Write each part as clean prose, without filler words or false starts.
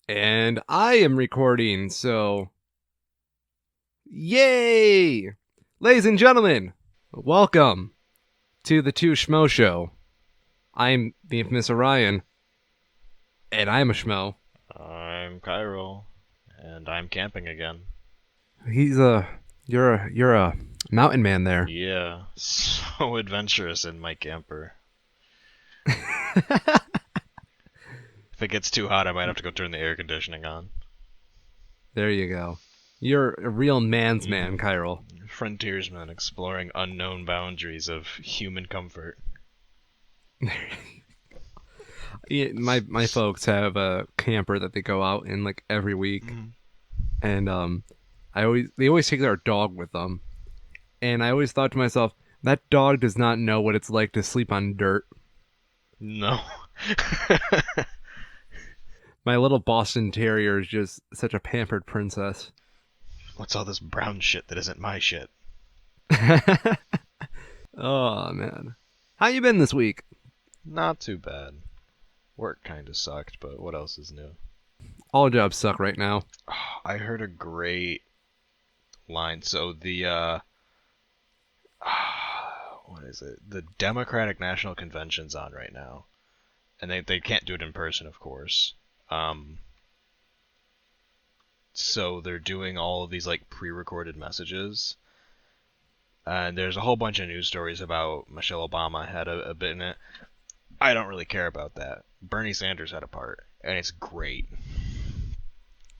And I am recording, so yay! Ladies and gentlemen, welcome to the Two Schmo Show. I'm the infamous Orion, and I'm a Schmo. I'm Cairo, and I'm camping again. You're a mountain man there. Yeah, so adventurous in my camper. If it gets too hot, I might have to go turn the air conditioning on. There you go. You're a real man's man, Cairo. Frontiersman exploring unknown boundaries of human comfort. Yeah, my folks have a camper that they go out in like every week, and they always take their dog with them, and I always thought to myself, that dog does not know what it's like to sleep on dirt. No. My little Boston Terrier is just such a pampered princess. What's all this brown shit that isn't my shit? Oh man, how you been this week? Not too bad. Work kinda sucked, but what else is new? All jobs suck right now. I heard a great line. So what is it? The Democratic National Convention's on right now, and they can't do it in person, of course. So they're doing all of these like pre-recorded messages, and there's a whole bunch of news stories about Michelle Obama had a bit in it. I don't really care about that. Bernie Sanders had a part, and it's great.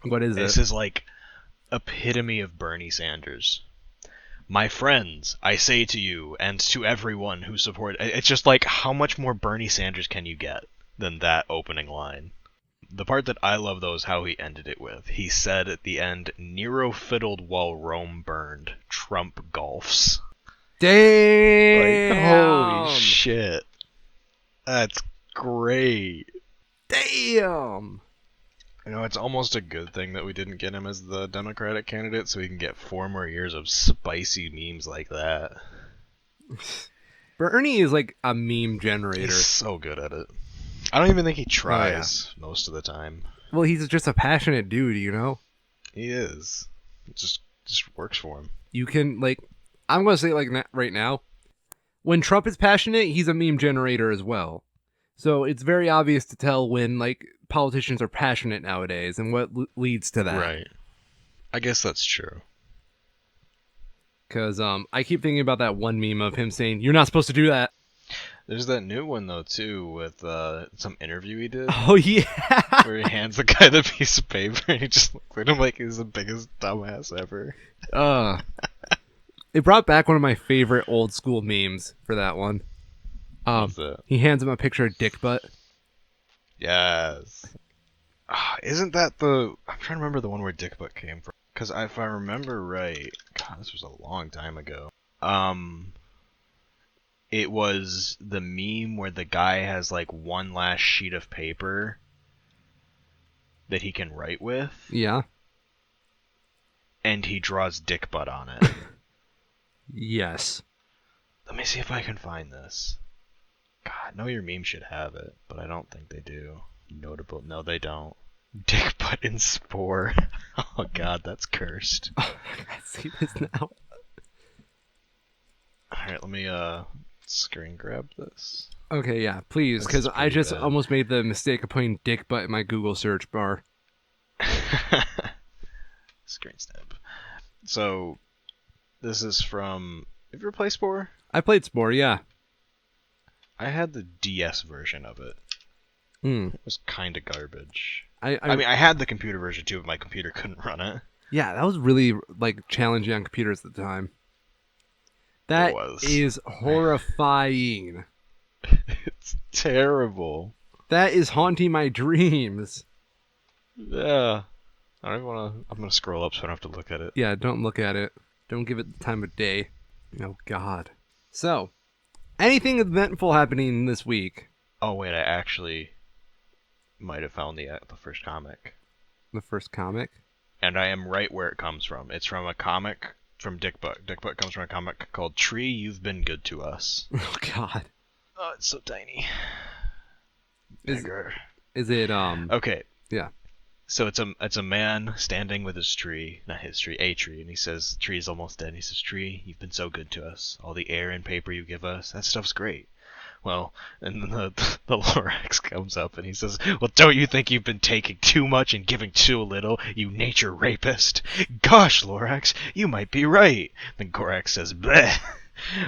What is it? This is like epitome of Bernie Sanders. My friends, I say to you and to everyone who support... It's just like, how much more Bernie Sanders can you get than that opening line? The part that I love, though, is how he ended it with. He said at the end, Nero fiddled while Rome burned. Trump golfs. Damn! Like, holy shit. That's great. Damn! You know, it's almost a good thing that we didn't get him as the Democratic candidate, so we can get 4 more years of spicy memes like that. Bernie is like a meme generator. He's so good at it. I don't even think he tries most of the time. Well, he's just a passionate dude, you know? He is. It just works for him. You can, like, I'm going to say, like, right now, when Trump is passionate, he's a meme generator as well. So it's very obvious to tell when, like, politicians are passionate nowadays and what leads to that. Right. I guess that's true. Because I keep thinking about that one meme of him saying, "You're not supposed to do that." There's that new one, though, too, with some interview he did. Oh, yeah. Where he hands the guy the piece of paper and he just looks at him like he's the biggest dumbass ever. It brought back one of my favorite old school memes for that one. What's that? He hands him a picture of dick butt. Yes. Isn't that the... I'm trying to remember the one where dick butt came from. Because if I remember right... God, this was a long time ago. It was the meme where the guy has like one last sheet of paper that he can write with. Yeah. And he draws dick butt on it. Yes. Let me see if I can find this. God, I know your meme should have it, but I don't think they do. Notable. No, they don't. Dick butt in spore. Oh god, that's cursed. I see this now. Alright, let me screen grab this. Okay, yeah, please, because I just almost made the mistake of putting dick butt in my Google search bar. Screen snap. So, this is from... Have you ever played Spore? I played Spore, yeah. I had the DS version of it. It was kind of garbage. I mean, I had the computer version too, but my computer couldn't run it. Yeah, that was really like challenging on computers at the time. That is horrifying. It's terrible. That is haunting my dreams. Yeah. I don't even want to... I'm going to scroll up so I don't have to look at it. Yeah, don't look at it. Don't give it the time of day. Oh, God. So, anything eventful happening this week? Oh, wait, I actually might have found the first comic. The first comic? And I am right where it comes from. It's from a comic from Dick Butt. Dick Butt comes from a comic called Tree, You've Been Good to Us. Oh, God. Oh, it's so tiny. Is it, Okay. Yeah. So it's a man standing with his tree, not his tree, a tree, and he says, "Tree's almost dead." And he says, "Tree, you've been so good to us. All the air and paper you give us, that stuff's great." Well, and then the Lorax comes up and he says, "Well, don't you think you've been taking too much and giving too little, you nature rapist? Gosh, Lorax, you might be right." Then Gorax says, "Bleh.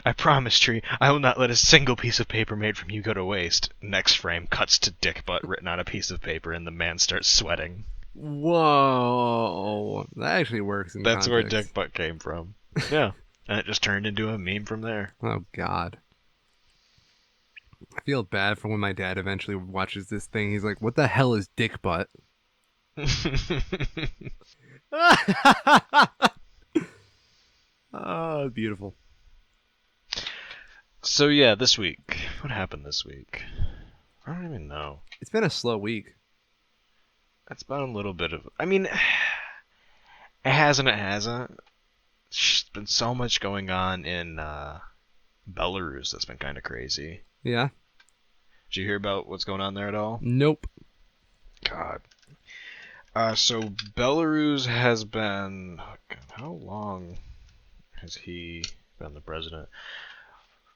I promise, Tree, I will not let a single piece of paper made from you go to waste." Next frame cuts to dick butt written on a piece of paper, and the man starts sweating. Whoa, that actually works in That's where context. dick butt came from. Yeah, and it just turned into a meme from there. Oh God, I feel bad for when my dad eventually watches this thing. He's like, "What the hell is dick butt?" Oh, beautiful. So yeah, this week. What happened this week? I don't even know. It's been a slow week. It's been a little bit of. I mean, it has and it hasn't. There's been so much going on in Belarus that's been kind of crazy. Yeah. Did you hear about what's going on there at all? Nope. God. So Belarus has been. Oh God, how long has he been the president?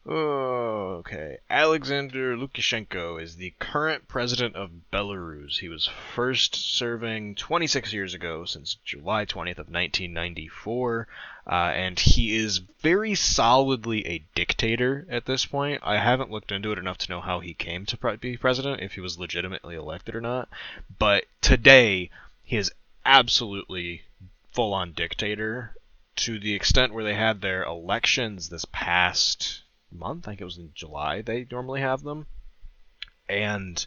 Oh, okay. Alexander Lukashenko is the current president of Belarus. He was first serving 26 years ago, since July 20th of 1994, and he is very solidly a dictator at this point. I haven't looked into it enough to know how he came to be president, if he was legitimately elected or not, but today he is absolutely full-on dictator, to the extent where they had their elections this past month. I think it was in July they normally have them. And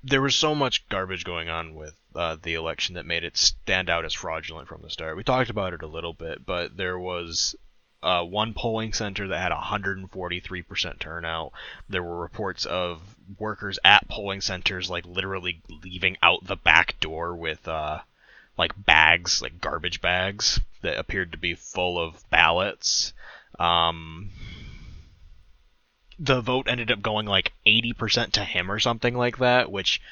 there was so much garbage going on with the election that made it stand out as fraudulent from the start. We talked about it a little bit, but there was one polling center that had 143% turnout. There were reports of workers at polling centers like literally leaving out the back door with like bags, like garbage bags that appeared to be full of ballots. The vote ended up going like 80% to him or something like that, which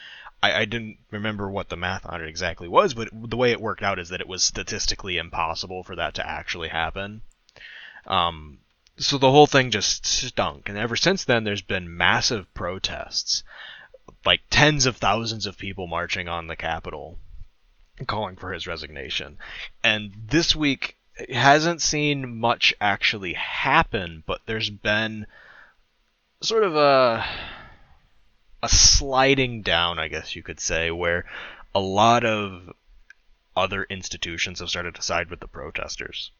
I didn't remember what the math on it exactly was, but the way it worked out is that it was statistically impossible for that to actually happen. So the whole thing just stunk, and ever since then there's been massive protests, like tens of thousands of people marching on the Capitol calling for his resignation. And this week it hasn't seen much actually happen, but there's been sort of a sliding down, I guess you could say, where a lot of other institutions have started to side with the protesters.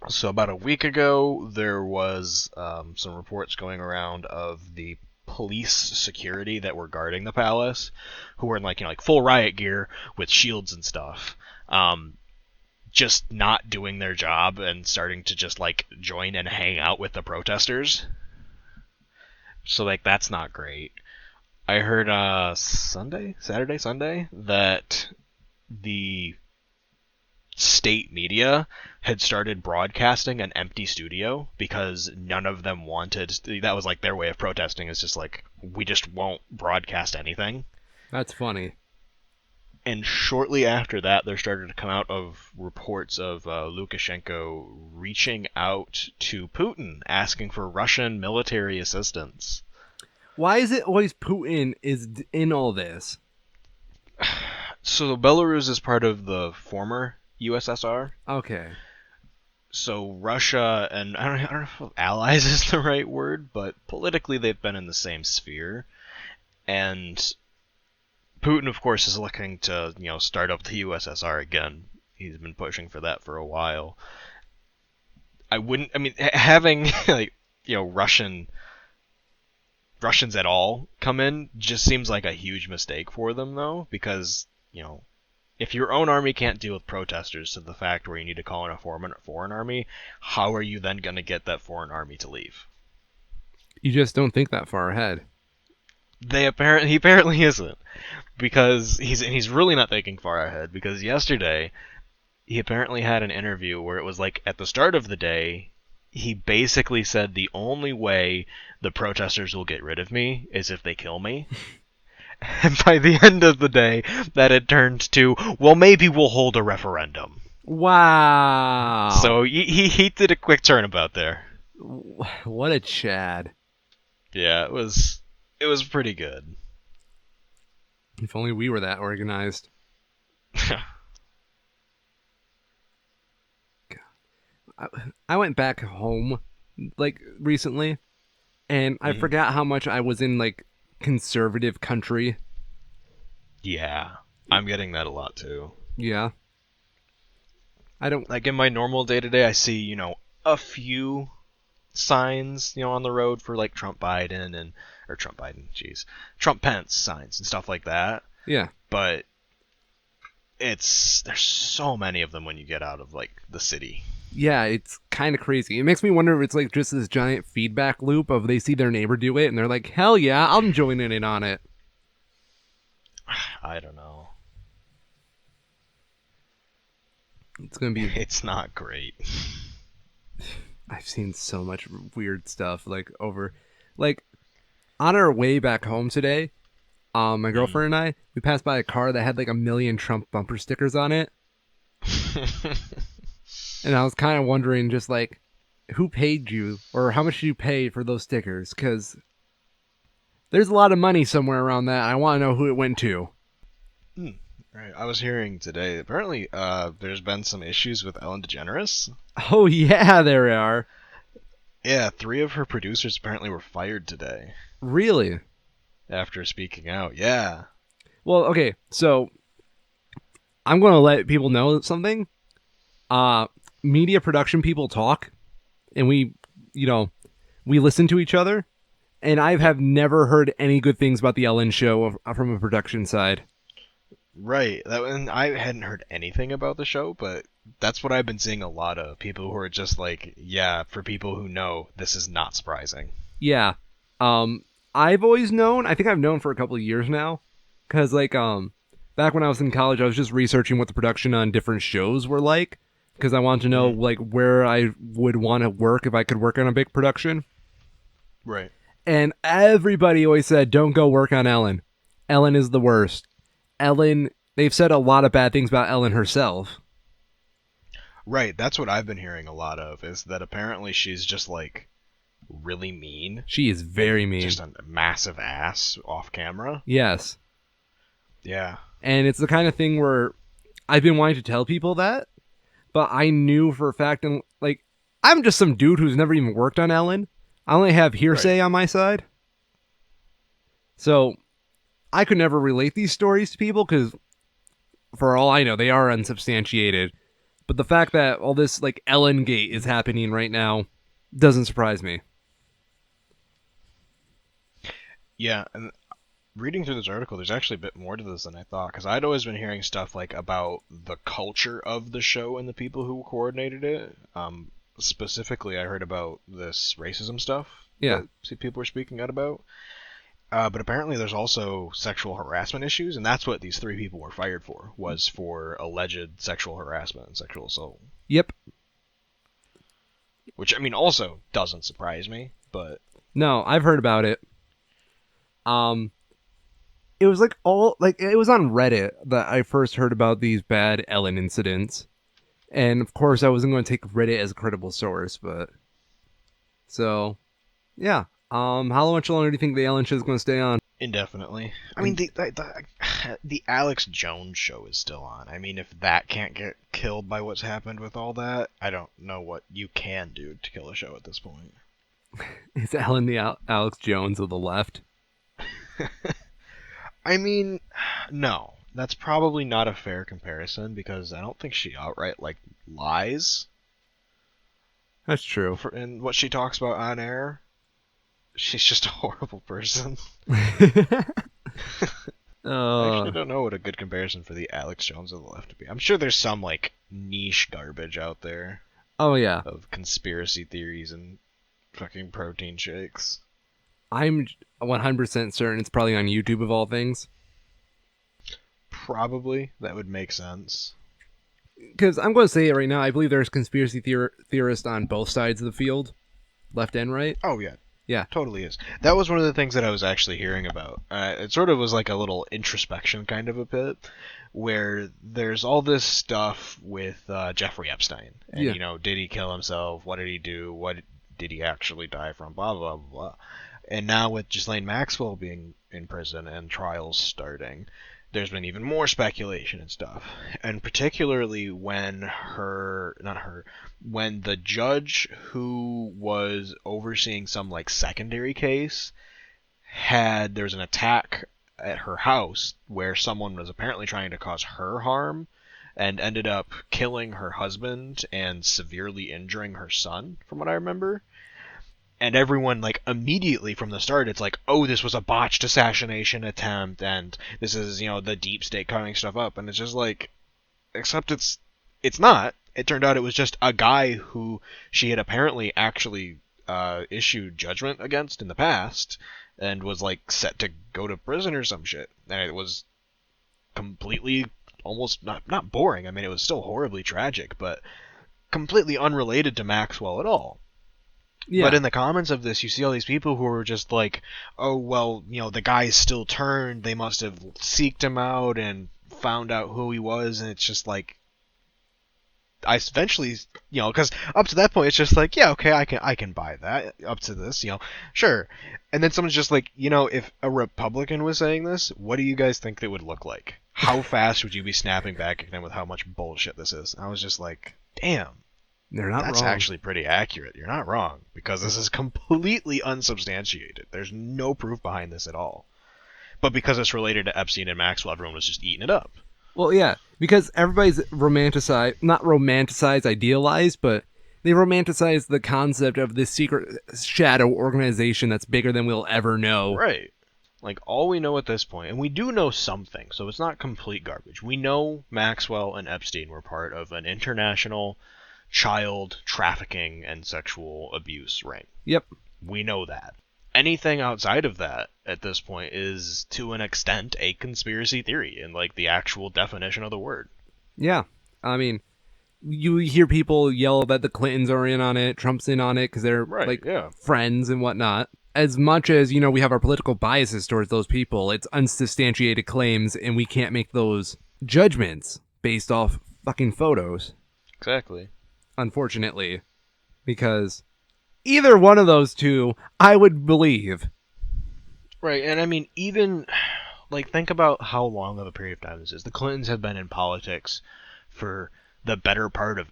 So about a week ago, there was some reports going around of the police security that were guarding the palace, who were in like full riot gear with shields and stuff, just not doing their job and starting to just like join and hang out with the protesters. So like that's not great. I heard Saturday, Sunday, that the state media had started broadcasting an empty studio because none of them wanted. That was like their way of protesting. Is just like, we just won't broadcast anything. That's funny. And shortly after that, there started to come out of reports of Lukashenko reaching out to Putin, asking for Russian military assistance. Why is it always Putin is in all this? So Belarus is part of the former USSR. Okay. So Russia and I don't know if allies is the right word, but politically they've been in the same sphere. And Putin, of course, is looking to start up the USSR again. He's been pushing for that for a while. I mean, having like Russians at all come in just seems like a huge mistake for them, though, because if your own army can't deal with protesters to the fact where you need to call in a foreign army, how are you then going to get that foreign army to leave? You just don't think that far ahead. He apparently isn't, because he's really not thinking far ahead, because yesterday he apparently had an interview where it was like at the start of the day he basically said the only way the protesters will get rid of me is if they kill me. And by the end of the day, that had turned to, well, maybe we'll hold a referendum. Wow. So he did a quick turnabout there. What a Chad. Yeah, it was pretty good. If only we were that organized. I, I went back home like recently and I Mhm. forgot how much I was in like conservative country. Yeah, I'm getting that a lot too. Yeah. I don't Like in my normal day to day, I see a few signs on the road for like Trump Biden and or Trump Biden, jeez, Trump Pence signs and stuff like that. yeah. But there's so many of them when you get out of like the city. Yeah, it's kind of crazy. It makes me wonder if it's like just this giant feedback loop of they see their neighbor do it and they're like, "Hell yeah, I'm joining in on it." I don't know. It's going to be It's not great. I've seen so much weird stuff like on our way back home today, my Mm. girlfriend and I, we passed by a car that had like a million Trump bumper stickers on it, and I was kind of wondering just like who paid you or how much did you pay for those stickers cuz there's a lot of money somewhere around that. I want to know who it went to. Hmm. Right. I was hearing today. Apparently, there's been some issues with Ellen DeGeneres. Oh yeah, there are. Yeah, three of her producers apparently were fired today Really? after speaking out. Yeah. Well, okay. So, I'm going to let people know something. Uh media production people talk and you know, we listen to each other and I Yep. have never heard any good things about the Ellen show from a production side. Right. And I hadn't heard anything about the show, but that's what I've been seeing a lot of people who are just like, yeah, for people who know, this is not surprising. Yeah. Um I've always known, I think I've known for a couple of years now cuz back when I was in college I was just researching what the production on different shows were like because I wanted to know Hmm. like where I would want to work if I could work on a big production. Right. And everybody always said don't go work on Ellen. Ellen is the worst. Ellen, they've said a lot of bad things about Ellen herself. Right. That's what I've been hearing a lot of is that apparently she's just like really mean She is very and mean. just a massive ass off camera. Yes. Yeah. And it's the kind of thing where I've been wanting to tell people that, but I knew for a fact, and like, I'm just some dude who's never even worked on Ellen. I only have Right. hearsay on my side. So I could never relate these stories to people because, for all I know, they are unsubstantiated. But the fact that all this, like, Ellen Gate is happening right now doesn't surprise me. Yeah, and reading through this article, there's actually a bit more to this than I thought because I'd always been hearing stuff like about the culture of the show and the people who coordinated it. Specifically, I heard about this racism stuff Yeah. that people were speaking out about. But apparently, there's also sexual harassment issues, and that's what these three people were fired for was for alleged sexual harassment and sexual assault. Yep. Which I mean, also doesn't surprise me, but No, I've heard about it. Um, it was like it was on Reddit that I first heard about these bad Ellen incidents. And of course, I wasn't going to take Reddit as a credible source, but so yeah. How much longer do you think the Ellen show is going to stay on? indefinitely. I mean, And the Alex Jones show is still on. I mean, if that can't get killed by what's happened with all that, I don't know what you can do to kill a show at this point. is Ellen the Alex Jones of the left? I mean, no, that's probably not a fair comparison because I don't think she outright like lies That's true. in what she talks about on air. She's just a horrible person. I actually uh, don't know what a good comparison for the Alex Jones of the left to be. I'm sure there's some like niche garbage out there oh yeah, of conspiracy theories and fucking protein shakes. I'm 100% certain it's probably on YouTube of all things. Probably that would make sense. Because I'm going to say it right now. I believe there's conspiracy theorists on both sides of the field, left and right. Oh yeah, Yeah. Totally is. That was one of the things that I was actually hearing about. It sort of was like a little introspection kind of a bit, where there's all this stuff with Jeffrey Epstein, and Yeah. did he kill himself? What did he do? What did he actually die from? Blah blah blah blah. And now with Ghislaine Maxwell being in prison and trials starting, there's been even more speculation and stuff. And particularly when when the judge who was overseeing some like secondary case there was an attack at her house where someone was apparently trying to cause her harm and ended up killing her husband and severely injuring her son, from what I remember. And everyone, like, immediately from the start, it's like, oh, this was a botched assassination attempt, and this is, the deep state covering stuff up. And it's just like, except it's not. It turned out it was just a guy who she had apparently actually issued judgment against in the past, and was like set to go to prison or some shit. And it was completely, almost not boring. I mean, it was still horribly tragic, but completely unrelated to Maxwell at all. Yeah. But in the comments of this, you see all these people who are just like, oh, well, the guy's still turned. They must have seeked him out and found out who he was. And it's just like, I eventually, because up to that point, it's just like, yeah, okay, I can buy that. Up to this, sure. And then someone's just like, if a Republican was saying this, what do you guys think it would look like? How fast would you be snapping back at them with how much bullshit this is? I was just like, damn. They're not That's wrong. actually pretty accurate. You're not wrong, because this is completely unsubstantiated. There's no proof behind this at all. But because it's related to Epstein and Maxwell, everyone was just eating it up. Well, yeah, because everybody's not romanticized, idealized, but they romanticize the concept of this secret shadow organization that's bigger than we'll ever know. Right. Like, all we know at this point, and we do know something, so it's not complete garbage. We know Maxwell and Epstein were part of an international child trafficking and sexual abuse ring. Yep. We know that. Anything outside of that at this point is, to an extent, a conspiracy theory in, like, the actual definition of the word. Yeah. I mean, you hear people yell that the Clintons are in on it, Trump's in on it, because they're, friends and whatnot. As much as, we have our political biases towards those people, it's unsubstantiated claims, and we can't make those judgments based off fucking photos. Exactly. Unfortunately, because either one of those two, I would believe. Right, and I mean, even, like, think about how long of a period of time this is. The Clintons have been in politics for the better part of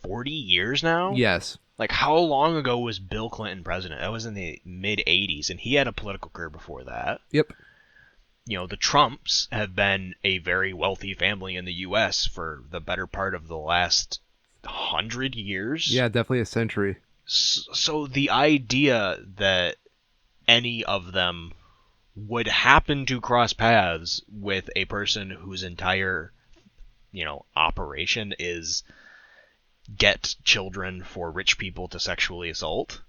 40 years now? Yes. Like, how long ago was Bill Clinton president? That was in the mid-'80s, and he had a political career before that. Yep. The Trumps have been a very wealthy family in the U.S. for the better part of the last 100 years. Yeah, definitely a century. So the idea that any of them would happen to cross paths with a person whose entire, operation is get children for rich people to sexually assault,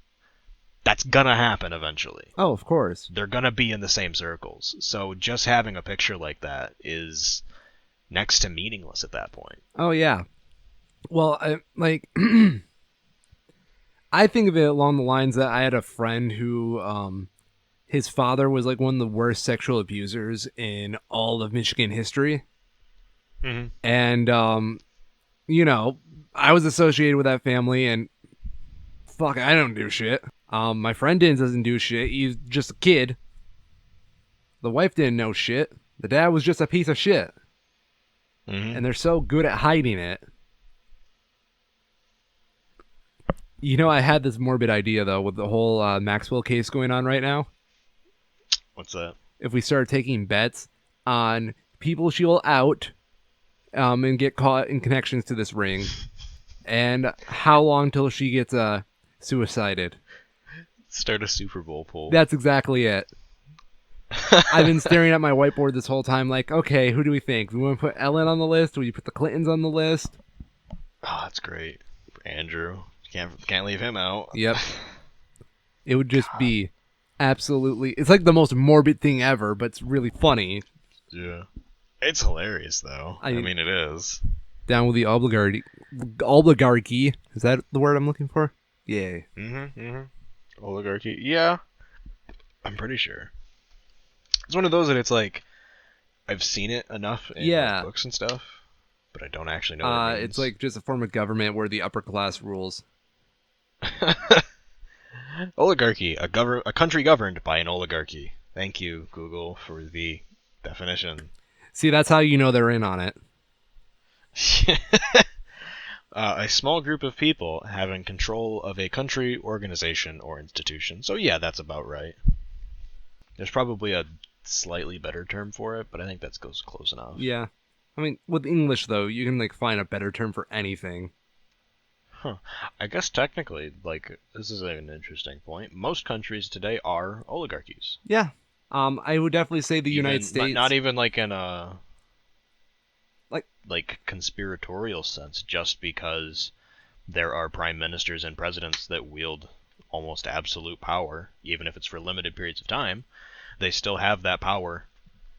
that's gonna happen eventually. Oh, of course. They're gonna be in the same circles. So just having a picture like that is next to meaningless at that point. Oh, yeah. Well, I think of it along the lines that I had a friend who, his father was like one of the worst sexual abusers in all of Michigan history. Mm-hmm. And, I was associated with that family, and fuck, I don't do shit. My friend doesn't do shit. He's just a kid. The wife didn't know shit. The dad was just a piece of shit. Mm-hmm. And they're so good at hiding it. I had this morbid idea, though, with the whole Maxwell case going on right now. What's that? If we start taking bets on people she will out and get caught in connections to this ring, and how long till she gets suicided. Start a Super Bowl poll. That's exactly it. I've been staring at my whiteboard this whole time like, okay, who do we think? Do we want to put Ellen on the list? Do we put the Clintons on the list? Oh, that's great. Andrew. Can't leave him out. Yep. It would just be absolutely... It's like the most morbid thing ever, but it's really funny. Yeah. It's hilarious, though. I mean, it is. Down with the oligarchy. Oligarchy. Is that the word I'm looking for? Yeah. Mm-hmm. Oligarchy. Yeah. I'm pretty sure. It's one of those that it's like I've seen it enough in like Yeah. books and stuff, but I don't actually know what it It's means. like just a form of government where the upper class rules. Oligarchy, a country governed by an oligarchy. Thank you, Google, for the definition. See, that's how you know they're in on it. A small group of people having control of a country, organization, or institution. So yeah, that's about right. There's probably a slightly better term for it, but I think that goes close enough. Yeah. I mean, with English though, you can like find a better term for anything. Huh. I guess technically, like, this is an interesting point. Most countries today are oligarchies. Yeah. I would definitely say the United Even not States. even like in a Like, conspiratorial sense, just because there are prime ministers and presidents that wield almost absolute power, even if it's for limited periods of time, they still have that power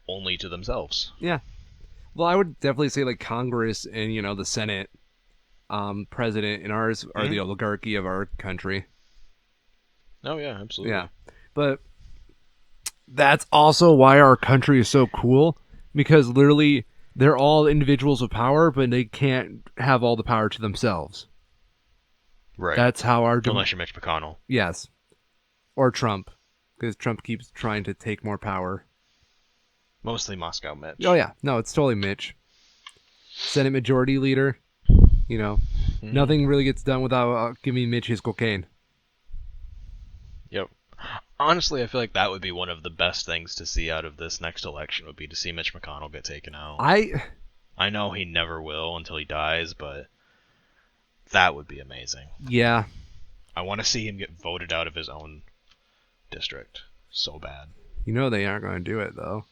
only to themselves. yeah. Well, I would definitely say like Congress and the Senate, president and ours are the Mm-hmm. oligarchy of our country. Oh yeah, absolutely. Yeah. But that's also why our country is so cool because literally they're all individuals of power, but they can't have all the power to themselves. Right. That's how our Unless you're Mitch McConnell. yes, or Trump, because Trump keeps trying to take more power. Mostly Moscow Mitch. Oh yeah, no, it's totally Mitch, Senate Majority Leader. Mhm. Nothing really gets done without giving Mitch his cocaine. Yep. Honestly, I feel like that would be one of the best things to see out of this next election would be to see Mitch McConnell get taken out. I know he never will until he dies, but that would be amazing. Yeah, I want to see him get voted out of his own district so bad. they aren't going to do it though.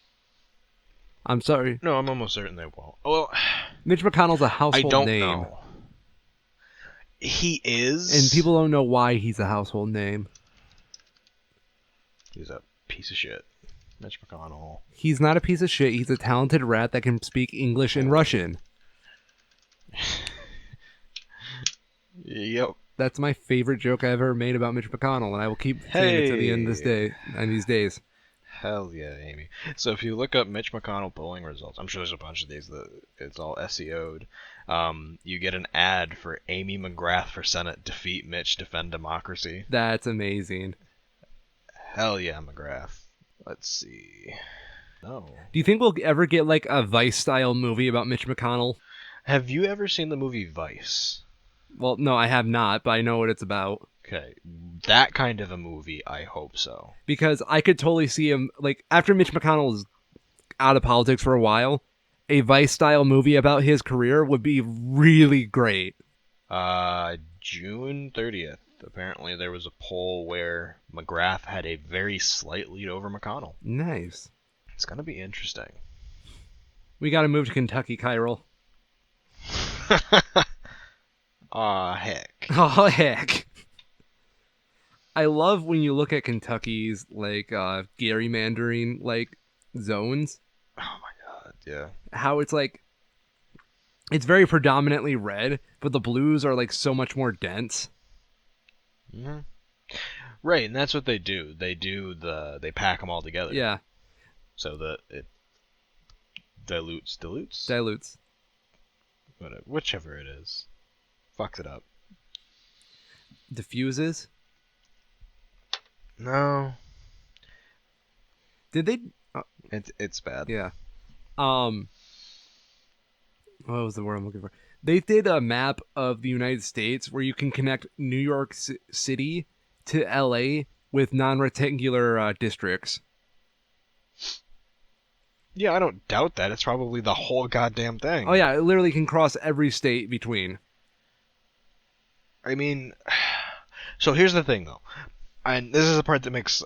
I'm sorry. No, I'm almost certain they won't. Well, Mitch McConnell's a I household don't name, know. He is. and people don't know why he's a household name. He's a piece of shit. Mitch McConnell. He's not a piece of shit. He's a talented rat that can speak English and Russian. Yep. That's my favorite joke I ever made about Mitch McConnell, and I will keep saying it to the end of this day and these days. Hell yeah, Amy. So if you look up Mitch McConnell polling results, I'm sure there's a bunch of these that it's all SEO'd. You get an ad for Amy McGrath for Senate, defeat Mitch, defend democracy. That's amazing. Hell yeah, McGrath. Let's see. No. Do you think we'll ever get like a Vice-style movie about Mitch McConnell? Have you ever seen the movie Vice? Well, no, I have not, but I know what it's about. Okay, that kind of a movie, I hope so. Because I could totally see him, like, after Mitch McConnell is out of politics for a while, a Vice-style movie about his career would be really great. June 30th. Apparently there was a poll where McGrath had a very slight lead over McConnell. Nice. It's gonna be interesting. We gotta move to Kentucky, Kyril. Aw, heck. Oh, heck. I love when you look at Kentucky's, like, gerrymandering, like, zones. Oh my god, yeah. How it's, like, it's very predominantly red, but the blues are, like, so much more dense. Mm-hmm. Right, and that's what they do. They pack them all together. Yeah. So that it dilutes? Dilutes. Whatever, whichever it is. Fucks it up. Diffuses. No. Did they? It's bad. Yeah. What was the word I'm looking for? They did a map of the United States where you can connect New York City to LA with non-rectangular districts. Yeah, I don't doubt that. It's probably the whole goddamn thing. Oh yeah, it literally can cross every state between. I mean, so here's the thing though, and this is the part that makes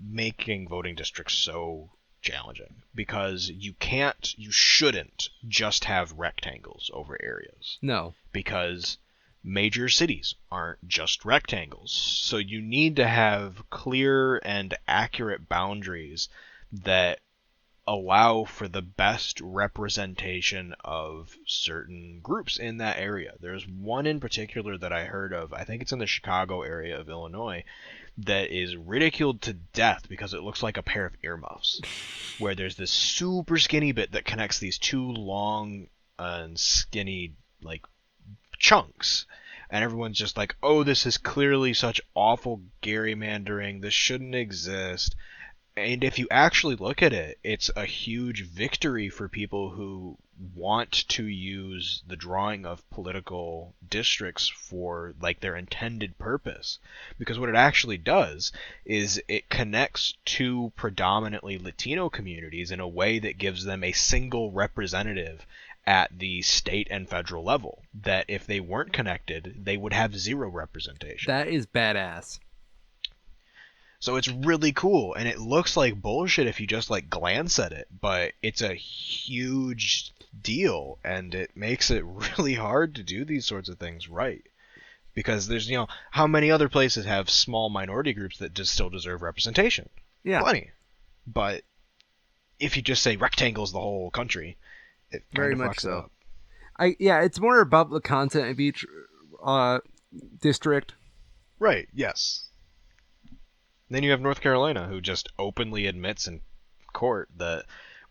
making voting districts so challenging, because you shouldn't just have rectangles over areas, No. because major cities aren't just rectangles. So you need to have clear and accurate boundaries that allow for the best representation of certain groups in that area. There's one in particular that I heard of. I think it's in the Chicago area of Illinois, that is ridiculed to death because it looks like a pair of earmuffs, where there's this super skinny bit that connects these two long and skinny like chunks, and everyone's just like, oh, this is clearly such awful gerrymandering, this shouldn't exist. And if you actually look at it, it's a huge victory for people who want to use the drawing of political districts for like their intended purpose. Because what it actually does is it connects two predominantly Latino communities in a way that gives them a single representative at the state and federal level, that if they weren't connected, they would have zero representation. That is badass. So it's really cool, and it looks like bullshit if you just like glance at it, but it's a huge deal, and it makes it really hard to do these sorts of things right. Because there's, how many other places have small minority groups that just still deserve representation? Yeah. Plenty. But if you just say rectangles the whole country, it kind Very of much fucks so. it up. It's more about the content of each district. Right, yes. Then you have North Carolina, who just openly admits in court that,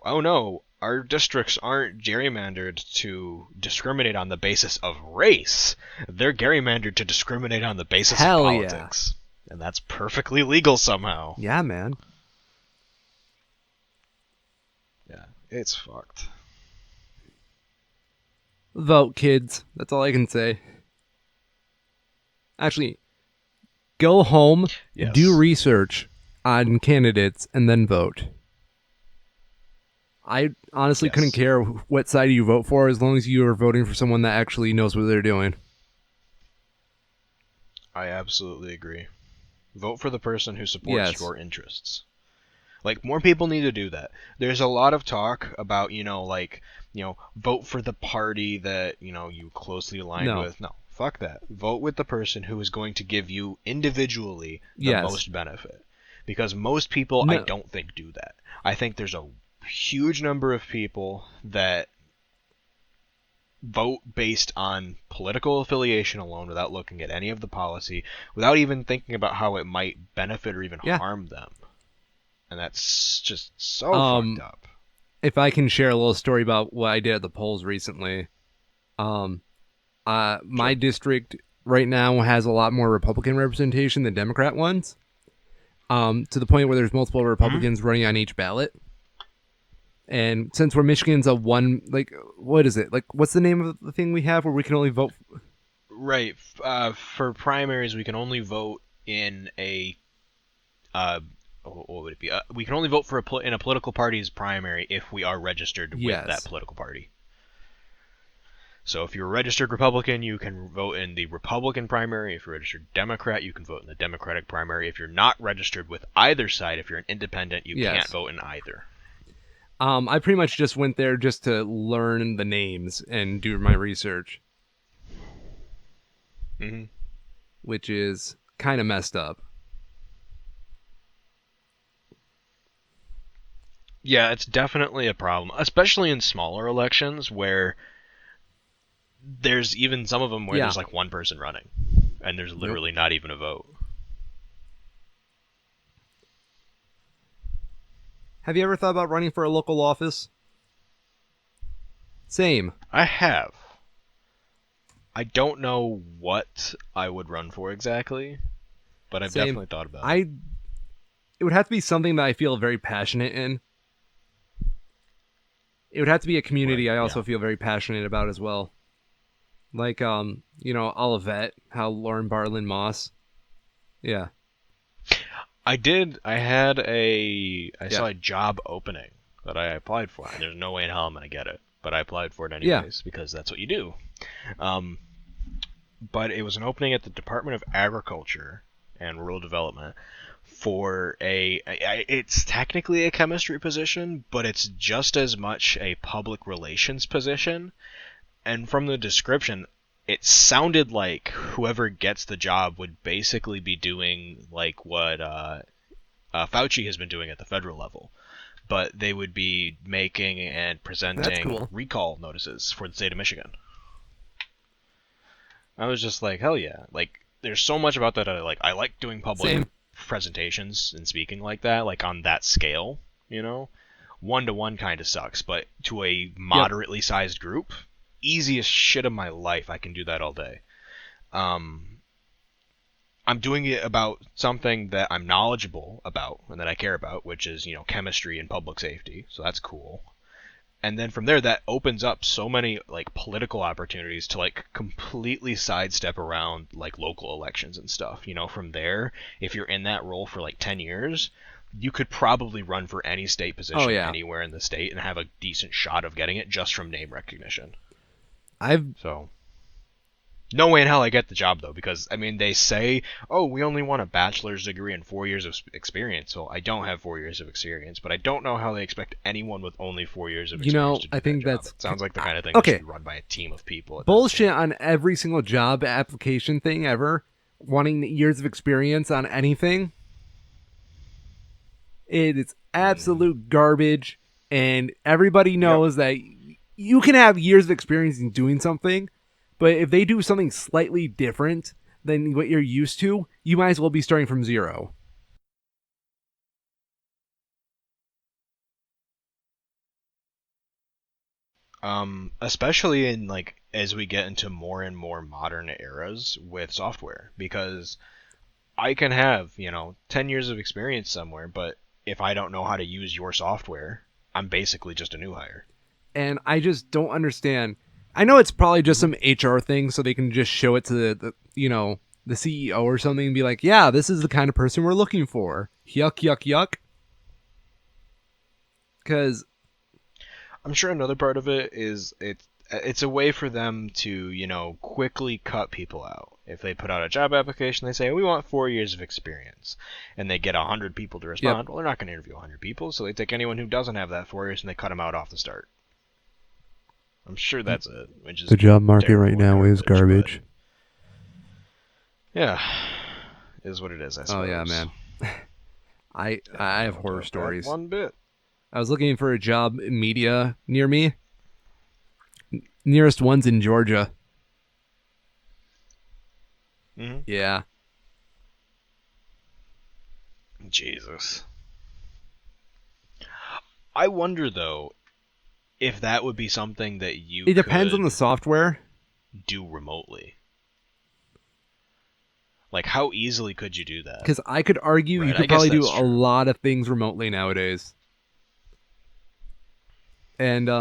oh no, our districts aren't gerrymandered to discriminate on the basis of race. They're gerrymandered to discriminate on the basis of politics. Yeah. And that's perfectly legal somehow. Yeah, man. Yeah, it's fucked. Vote, kids. That's all I can say. Actually, go home, Yes. do research on candidates, and then vote. I honestly couldn't care what side you vote for as long as you are voting for someone that actually knows what they're doing. I absolutely agree. Vote for the person who supports your interests. Like, more people need to do that. There's a lot of talk about, vote for the party that, you closely align with. No, fuck that. Vote with the person who is going to give you individually the most benefit. Because most people, I don't think, do that. I think there's a huge number of people that vote based on political affiliation alone without looking at any of the policy, without even thinking about how it might benefit or even harm them. And that's just so fucked up. If I can share a little story about what I did at the polls recently. My district right now has a lot more Republican representation than Democrat ones. To the point where there's multiple Republicans running on each ballot. And since Michigan's a one, what is it? What's the name of the thing we have where we can only vote? Right. For primaries, we can only vote in a what would it be? We can only vote for in a political party's primary if we are registered with that political party. So if you're a registered Republican, you can vote in the Republican primary. If you're a registered Democrat, you can vote in the Democratic primary. If you're not registered with either side, if you're an independent, you can't vote in either. I pretty much just went there just to learn the names and do my research. Mm-hmm. Which is kind of messed up. Yeah, it's definitely a problem, especially in smaller elections where there's even some of them where there's like one person running and there's literally not even a vote. Have you ever thought about running for a local office? Same. I have. I don't know what I would run for exactly, but I've definitely thought about it. It would have to be something that I feel very passionate in. It would have to be a community I also feel very passionate about as well. Like, Olivet, how Lauren Barlin Moss. Yeah. I saw a job opening that I applied for, and there's no way in hell I'm going to get it. But I applied for it anyways, because that's what you do. But it was an opening at the Department of Agriculture and Rural Development for it's technically a chemistry position, but it's just as much a public relations position. And from the description, it sounded like whoever gets the job would basically be doing like what Fauci has been doing at the federal level. But they would be making and presenting recall notices for the state of Michigan. I was just like, hell yeah. Like, there's so much about that I like. I like doing public presentations and speaking like that, like on that scale, one-to-one kind of sucks, but to a Yep. moderately sized group, easiest shit of my life. I can do that all day. Um, I'm doing it about something that I'm knowledgeable about and that I care about, which is, chemistry and public safety. So that's cool. And then from there, that opens up so many like political opportunities to like completely sidestep around like local elections and stuff. From there, if you're in that role for like 10 years, you could probably run for any state Oh position yeah. anywhere in the state and have a decent shot of getting it just from name recognition. I've So no way in hell I get the job though, because I mean they say, oh, we only want a bachelor's degree and 4 years of experience. Well, I don't have 4 years of experience, but I don't know how they expect anyone with only 4 years of experience to I do that think job. that's It sounds like the kind of thing that should okay. be run by a team of people at that Bullshit point. on every single job application thing ever. Wanting years of experience on anything. It is Mm. absolute garbage, and everybody Yep. knows that you can have years of experience in doing something, but if they do something slightly different than what you're used to, you might as well be starting from zero. Especially in like as we get into more and more modern eras with software, because I can have, 10 years of experience somewhere, but if I don't know how to use your software, I'm basically just a new hire. And I just don't understand. I know it's probably just Mm-hmm. some HR thing, so they can just show it to the CEO or something and be like, "Yeah, this is the kind of person we're looking for." Yuck, yuck, yuck. Because I'm sure another part of it is it's a way for them to, quickly cut people out. If they put out a job application, they say, we want 4 years of experience. And they get 100 people to yep, respond. Well, they're not going to interview 100 people, so they take anyone who doesn't have that 4 years and they cut them out off the start. I'm sure that's it, which is the job market right terrible and now is but garbage. yeah, is what it is, I Oh yeah, suppose. man. I have No horror doubt that stories. one bit. I was looking for a job in media near me. Nearest one's in Georgia. Mm-hmm. Yeah. Jesus. I wonder though if that would be something that you It depends on the could software. do remotely. Like, how easily could you do that? Because I could argue you Right, I could guess probably do that's a true. lot of things remotely nowadays. And I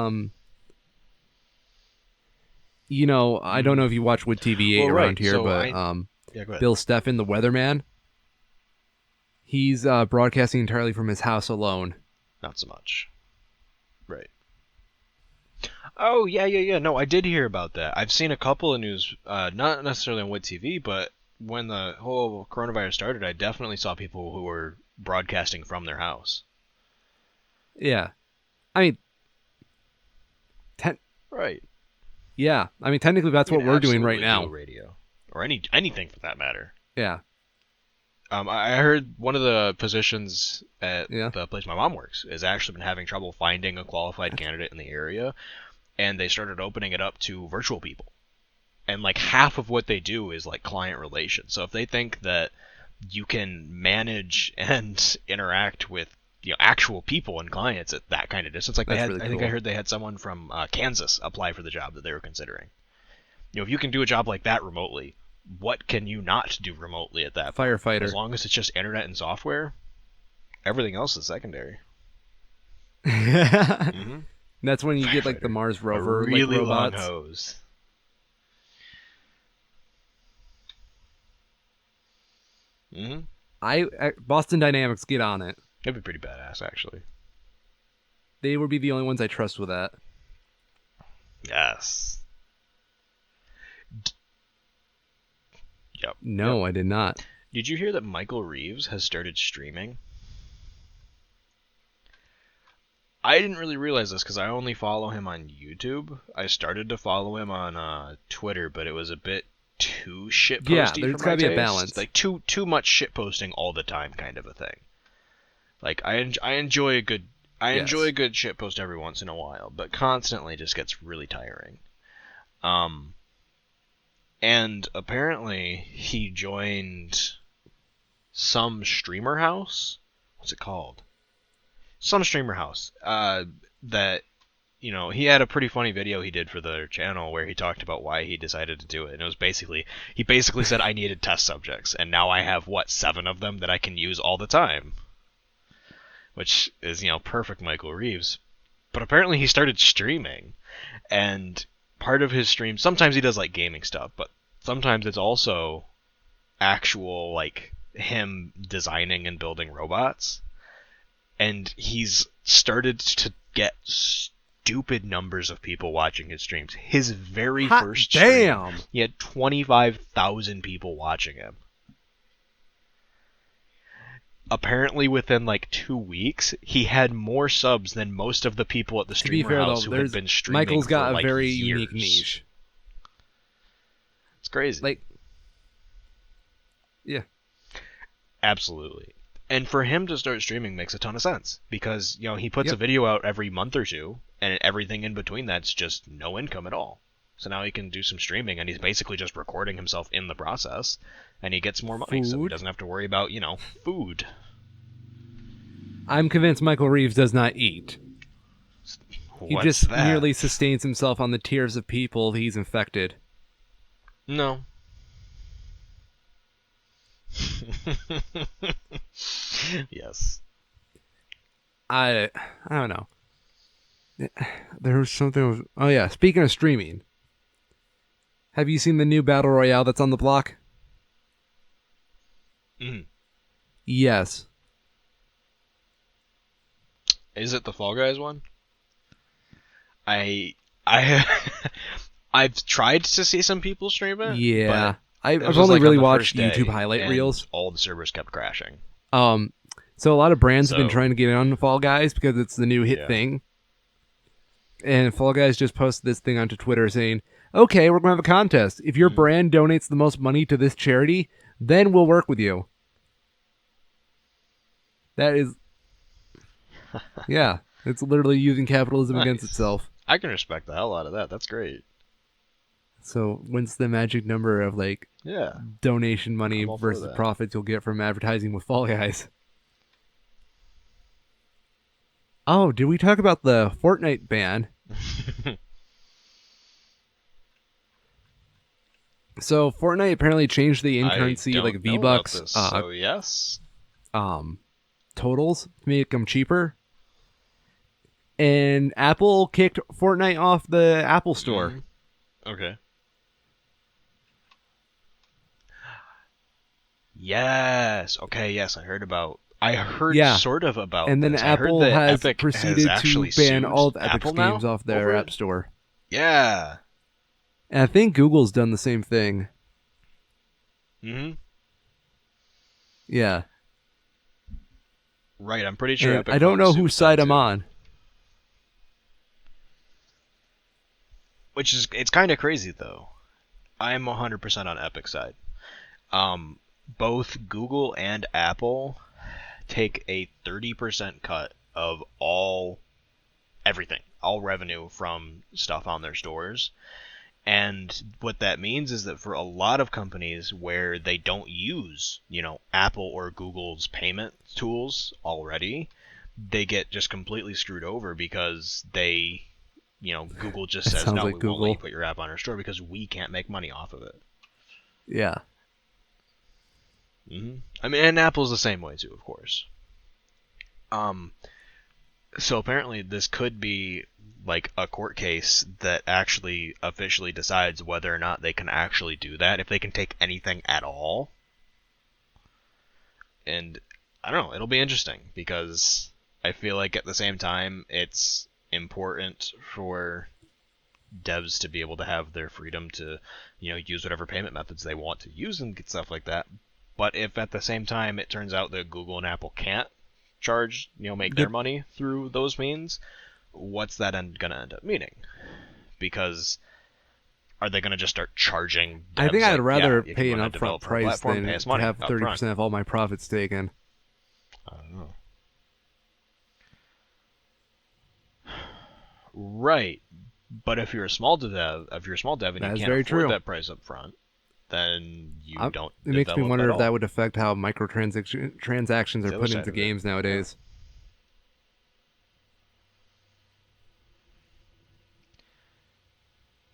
don't know Mm. if you watch Wood TV Well, around right. here, So but yeah, go ahead. Bill Steffen, the weatherman, he's broadcasting entirely from his house alone. Not so much. Right. Oh yeah, yeah, yeah. No, I did hear about that. I've seen a couple of news, not necessarily on Wood TV, but when the whole coronavirus started, I definitely saw people who were broadcasting from their house. Yeah. I mean, ten- Right. yeah. I mean, technically that's You what can we're doing right absolutely do a now. radio, or anything for that matter. Yeah. I heard one of the positions at Yeah. the place my mom works is actually been having trouble finding a qualified candidate in the area, and they started opening it up to virtual people. And like half of what they do is like client relations. So if they think that you can manage and interact with actual people and clients at that kind of distance, like That's really I think I cool. heard they had someone from Kansas apply for the job that they were considering. If you can do a job like that remotely, what can you not do remotely at that point? As Firefighter. long as it's just internet and software, everything else is secondary. Mm-hmm. That's when you get like the Firefighter, Mars a rover like really long robots. hose. Mm-hmm. Boston Dynamics, get on it. That'd be pretty badass, actually. They would be the only ones I trust with that. Yes. Yep. Yep. No, I did not. Did you hear that Michael Reeves has started streaming? I didn't really realize this because I only follow him on YouTube. I started to follow him on Twitter, but it was a bit too Yeah, shitposty for there's my got to be a taste. balance. Like too much shitposting all the time, kind of a thing. Like I enjoy a good Yes. shitpost every once in a while, but constantly just gets really tiring. And apparently he joined some streamer house. What's it called? Some streamer house. That he had a pretty funny video he did for their channel where he talked about why he decided to do it. And it was he basically said, I needed test subjects, and now I have, 7 of them that I can use all the time. Which is, perfect Michael Reeves. But apparently he started streaming, and part of his stream, sometimes he does, like, gaming stuff, but sometimes it's also actual, like, him designing and building robots. And he's started to get stupid numbers of people watching his streams. His very Hot first damn. stream, he had 25,000 people watching him. Apparently, within like 2 weeks, he had more subs than most of the people at the To be streamer fair, house though, who had been streaming Michael's got for, a like, very years. unique niche. It's crazy. Like, yeah. Absolutely. And for him to start streaming makes a ton of sense, because, he puts a video out every month or two, and everything in between that's just no income at all. So now he can do some streaming, and he's basically just recording himself in the process, and he gets more money, so he doesn't have to worry about, food. I'm convinced Michael Reeves does not eat. He What's just that? merely sustains himself on the tears of people he's infected. No. Yes. I don't know. There was something. Oh yeah, speaking of streaming, have you seen the new battle royale that's on the block? Mm. Yes. Is it the Fall Guys one? I I've tried to see some people stream it. Yeah, but I've it was only like really on the watched first day, YouTube highlight and reels. all the servers kept crashing. So a lot of brands have been So- trying to get on Fall Guys because it's the new hit Yeah. thing. And Fall Guys just posted this thing onto Twitter saying, "Okay, we're gonna have a contest. If your brand donates the most money to this charity, then we'll work with you." That is, yeah, it's literally using capitalism against Nice. itself. I can respect the hell out of that. That's great. So when's the magic number of like Yeah. donation money I'm all for versus that. profits you'll get from advertising with Fall Guys? Oh, did we talk about the Fortnite ban? So Fortnite apparently changed the in-currency I don't like know about V-Bucks this, so yes. totals to make them cheaper. And Apple kicked Fortnite off the Apple Store. Mhm. Okay. Yes. Okay. Yes, I heard Yeah. sort of about And then this. I heard Apple that has Epic proceeded has to actually ban sued all of Epic's Apple now games off their over App it? Store. Yeah. And I think Google's done the same thing. Mhm. Yeah. Right. I'm pretty sure And Epic. I don't know filed suit whose with side them, I'm too. on. Which is, it's kind of crazy though. I'm 100% on Epic's side. Both Google and Apple take a 30% cut of everything, all revenue from stuff on their stores. And what that means is that for a lot of companies where they don't use, Apple or Google's payment tools already, they get just completely screwed over because Google just That says, sounds no, like we won't let Google. you put your app on our store because we can't make money off of it. Yeah. Mm-hmm. I mean, and Apple's the same way too, of course. So apparently this could be like a court case that actually officially decides whether or not they can actually do that, if they can take anything at all. And I don't know, it'll be interesting because I feel like at the same time it's important for devs to be able to have their freedom to, use whatever payment methods they want to use and get stuff like that. But if at the same time it turns out that Google and Apple can't charge, make their money through those means, what's that gonna end up meaning? Because are they gonna just start charging devs I think I'd like, rather if you pay an wanna upfront develop our price platform, than pay us to money have up 30% front. of all my profits taken. I don't know. Right. But if you're a small dev and That you is can't very afford true. that price up front, then you It don't makes me develop wonder at if that all. would affect how transactions It's are the other put side into of it. games Yeah. nowadays.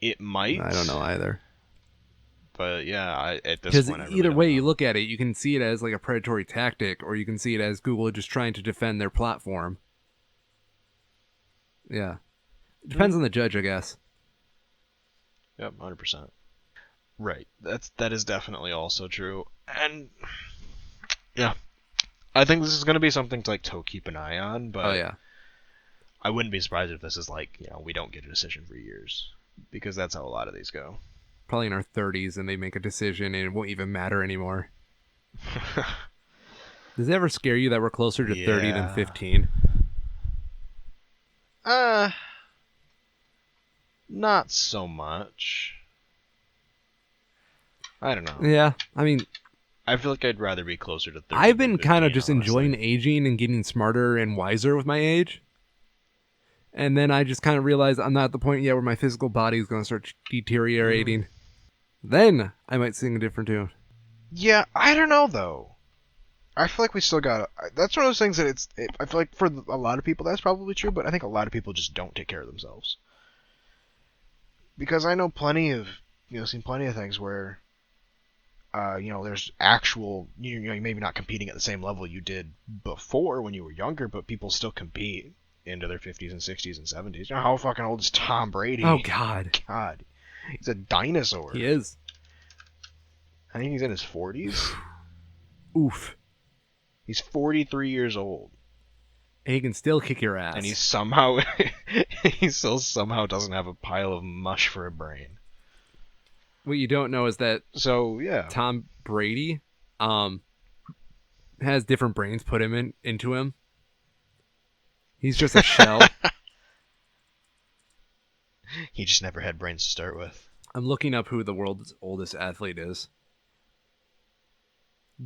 It I don't might, know either. but yeah, at this Because point, I really either don't way you know. look at it, you can see it as like a predatory tactic, or you can see it as Google just trying to defend their platform. Yeah, it depends on the judge, I guess. Yep, 100%. Right. That is definitely also true. And yeah, I think this is going to be something to keep an eye on, Oh but yeah, I wouldn't be surprised if this is we don't get a decision for years because that's how a lot of these go. probably in our 30s, and they make a decision, and it won't even matter anymore. Does it ever scare you that we're closer to 30 than Yeah. 15? Uh, not so much. I don't know. Yeah, I mean, I feel like I'd rather be closer to 30 I've than been kind of 15, just enjoying honestly. aging and getting smarter and wiser with my age. And then I just kind of realized I'm not at the point yet where my physical body is going to start deteriorating. Then I might sing a different tune. Yeah, I don't know though. I feel like we still got. That's one of those things that I feel like for a lot of people that's probably true, but I think a lot of people just don't take care of themselves. Because I know seen plenty of things where, there's actual, maybe not competing at the same level you did before when you were younger, but people still compete into their 50s and 60s and 70s. You know how fucking old is Tom Oh, Brady? God. God, he's a dinosaur. He is. I think he's in his 40s. Oof. He's 43 years old. And he can still kick your ass. And he's somehow he still somehow doesn't have a pile of mush for a brain. What you don't know is that So yeah, Tom Brady has different brains put into him. He's just a shell. he just never had brains to start with. I'm looking up who the world's oldest athlete is.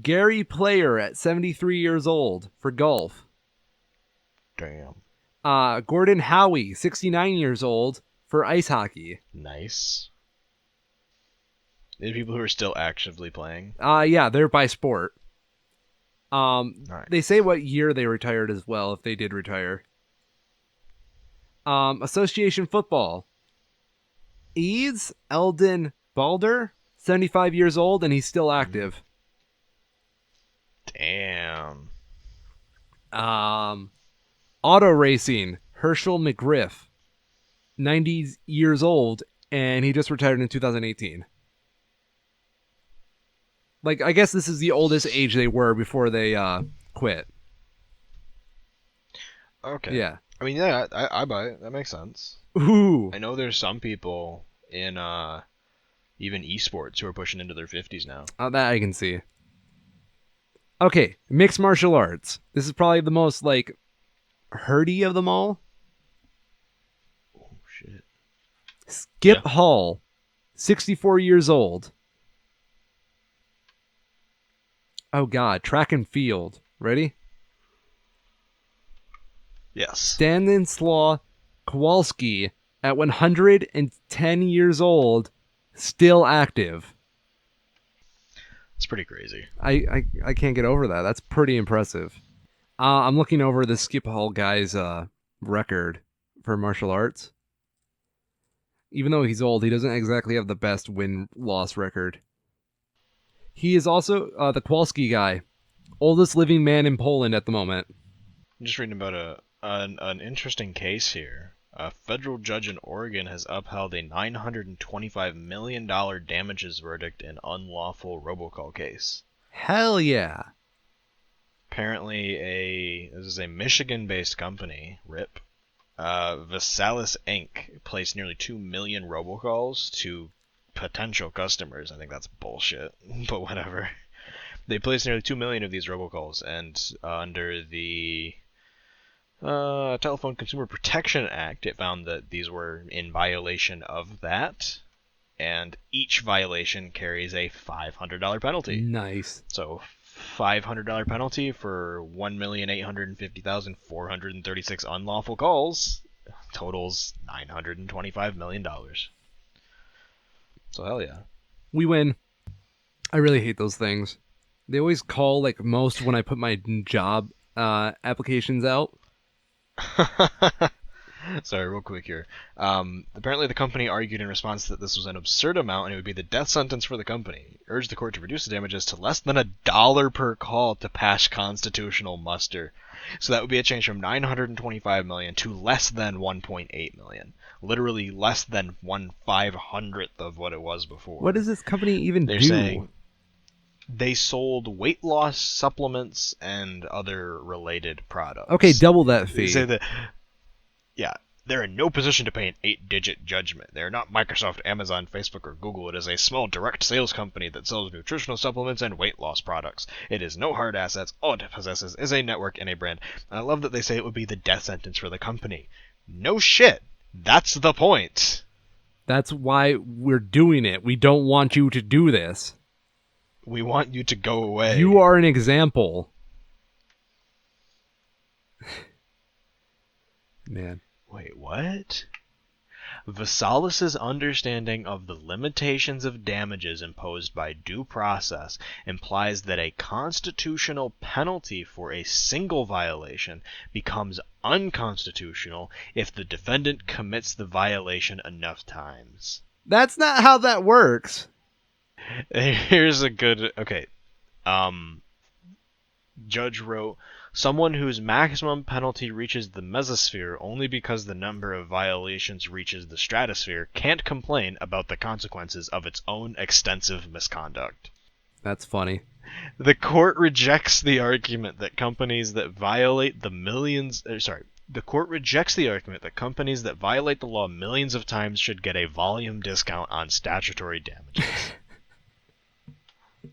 Gary Player at 73 years old for golf. Damn. Gordon Howie, 69 years old for ice hockey. Nice. The people who are still actively playing. Yeah, they're by sport. Nice. They say what year they retired as well, if they did retire. Association football. Eads Eldon Balder, 75 years old, and he's still active. Damn. Auto racing. Herschel McGriff, 90 years old, and he just retired in 2018. Like, I guess this is the oldest age they were before they quit. Okay. Yeah. I mean, yeah, I buy it. That makes sense. Ooh. I know there's some people in even esports who are pushing into their 50s now. That I can see. Okay, mixed martial arts. This is probably the most, like, herdy of them all. Oh, shit. Skip Hall, 64 years old. Oh, God. Track and field. Ready? Yes. Stanislaw Kowalski, at 110 years old, still active. It's pretty crazy. I can't get over that. That's pretty impressive. I'm looking over the Skip Hall guy's record for martial arts. Even though he's old, he doesn't exactly have the best win-loss record. He is also the Kowalski guy, oldest living man in Poland at the moment. I'm just reading about an interesting case here. A federal judge in Oregon has upheld a $925 million damages verdict in unlawful robocall case. Hell yeah. Apparently, this is a Michigan-based company, RIP. Vasalis Inc. placed nearly 2 million robocalls to potential customers. I think that's bullshit, but whatever. They placed nearly 2 million of these robocalls, and under the Telephone Consumer Protection Act, it found that these were in violation of that, and each violation carries a $500 penalty. Nice. So $500 penalty for 1,850,436 unlawful calls totals $925 million. So hell yeah. We win. I really hate those things. They always call like most when I put my job applications out. Sorry, real quick here. Apparently, the company argued in response that this was an absurd amount and it would be the death sentence for the company. Urged the court to reduce the damages to less than $1 per call to pass constitutional muster. So that would be a change from 925 million to less than 1.8 million. Literally less than 1/500th of what it was What before. does this company even They're do? saying they sold weight loss supplements and other related Okay, products. double that They say fee. that yeah, they're in no position to pay an 8-digit judgment. They're not Microsoft, Amazon, Facebook, or Google. It is a small direct sales company that sells nutritional supplements and weight loss products. It has no hard assets. All it possesses is a network and a brand. And I love that they say it would be the death sentence for the company. No shit. That's the point. That's why we're doing it. We don't want you to do this. We want you to go You away. are an example. Man. Wait, what? Vasalis' understanding of the limitations of damages imposed by due process implies that a constitutional penalty for a single violation becomes unconstitutional if the defendant commits the violation enough times. That's not how that works. Here's a good. Okay. Um, Judge wrote, someone whose maximum penalty reaches the mesosphere only because the number of violations reaches the stratosphere can't complain about the consequences of its own extensive misconduct. That's funny. The court rejects the argument that companies that violate the court rejects the argument that companies that violate the law millions of times should get a volume discount on statutory damages.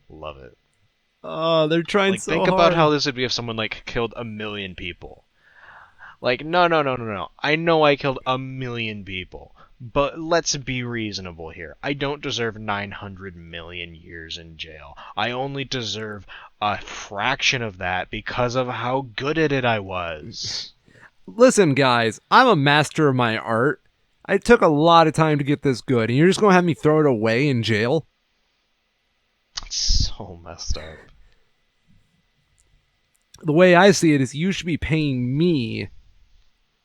Love it. Oh, they're trying Like, so think about hard. how this would be if someone, like, killed 1 million people. Like, no, no, no, no, no. I know I killed 1 million people. But let's be reasonable here. I don't deserve 900 million years in jail. I only deserve a fraction of that because of how good at it I was. Listen, guys, I'm a master of my art. I took a lot of time to get this good, and you're just going to have me throw it away in jail? It's so messed up. The way I see it is you should be paying me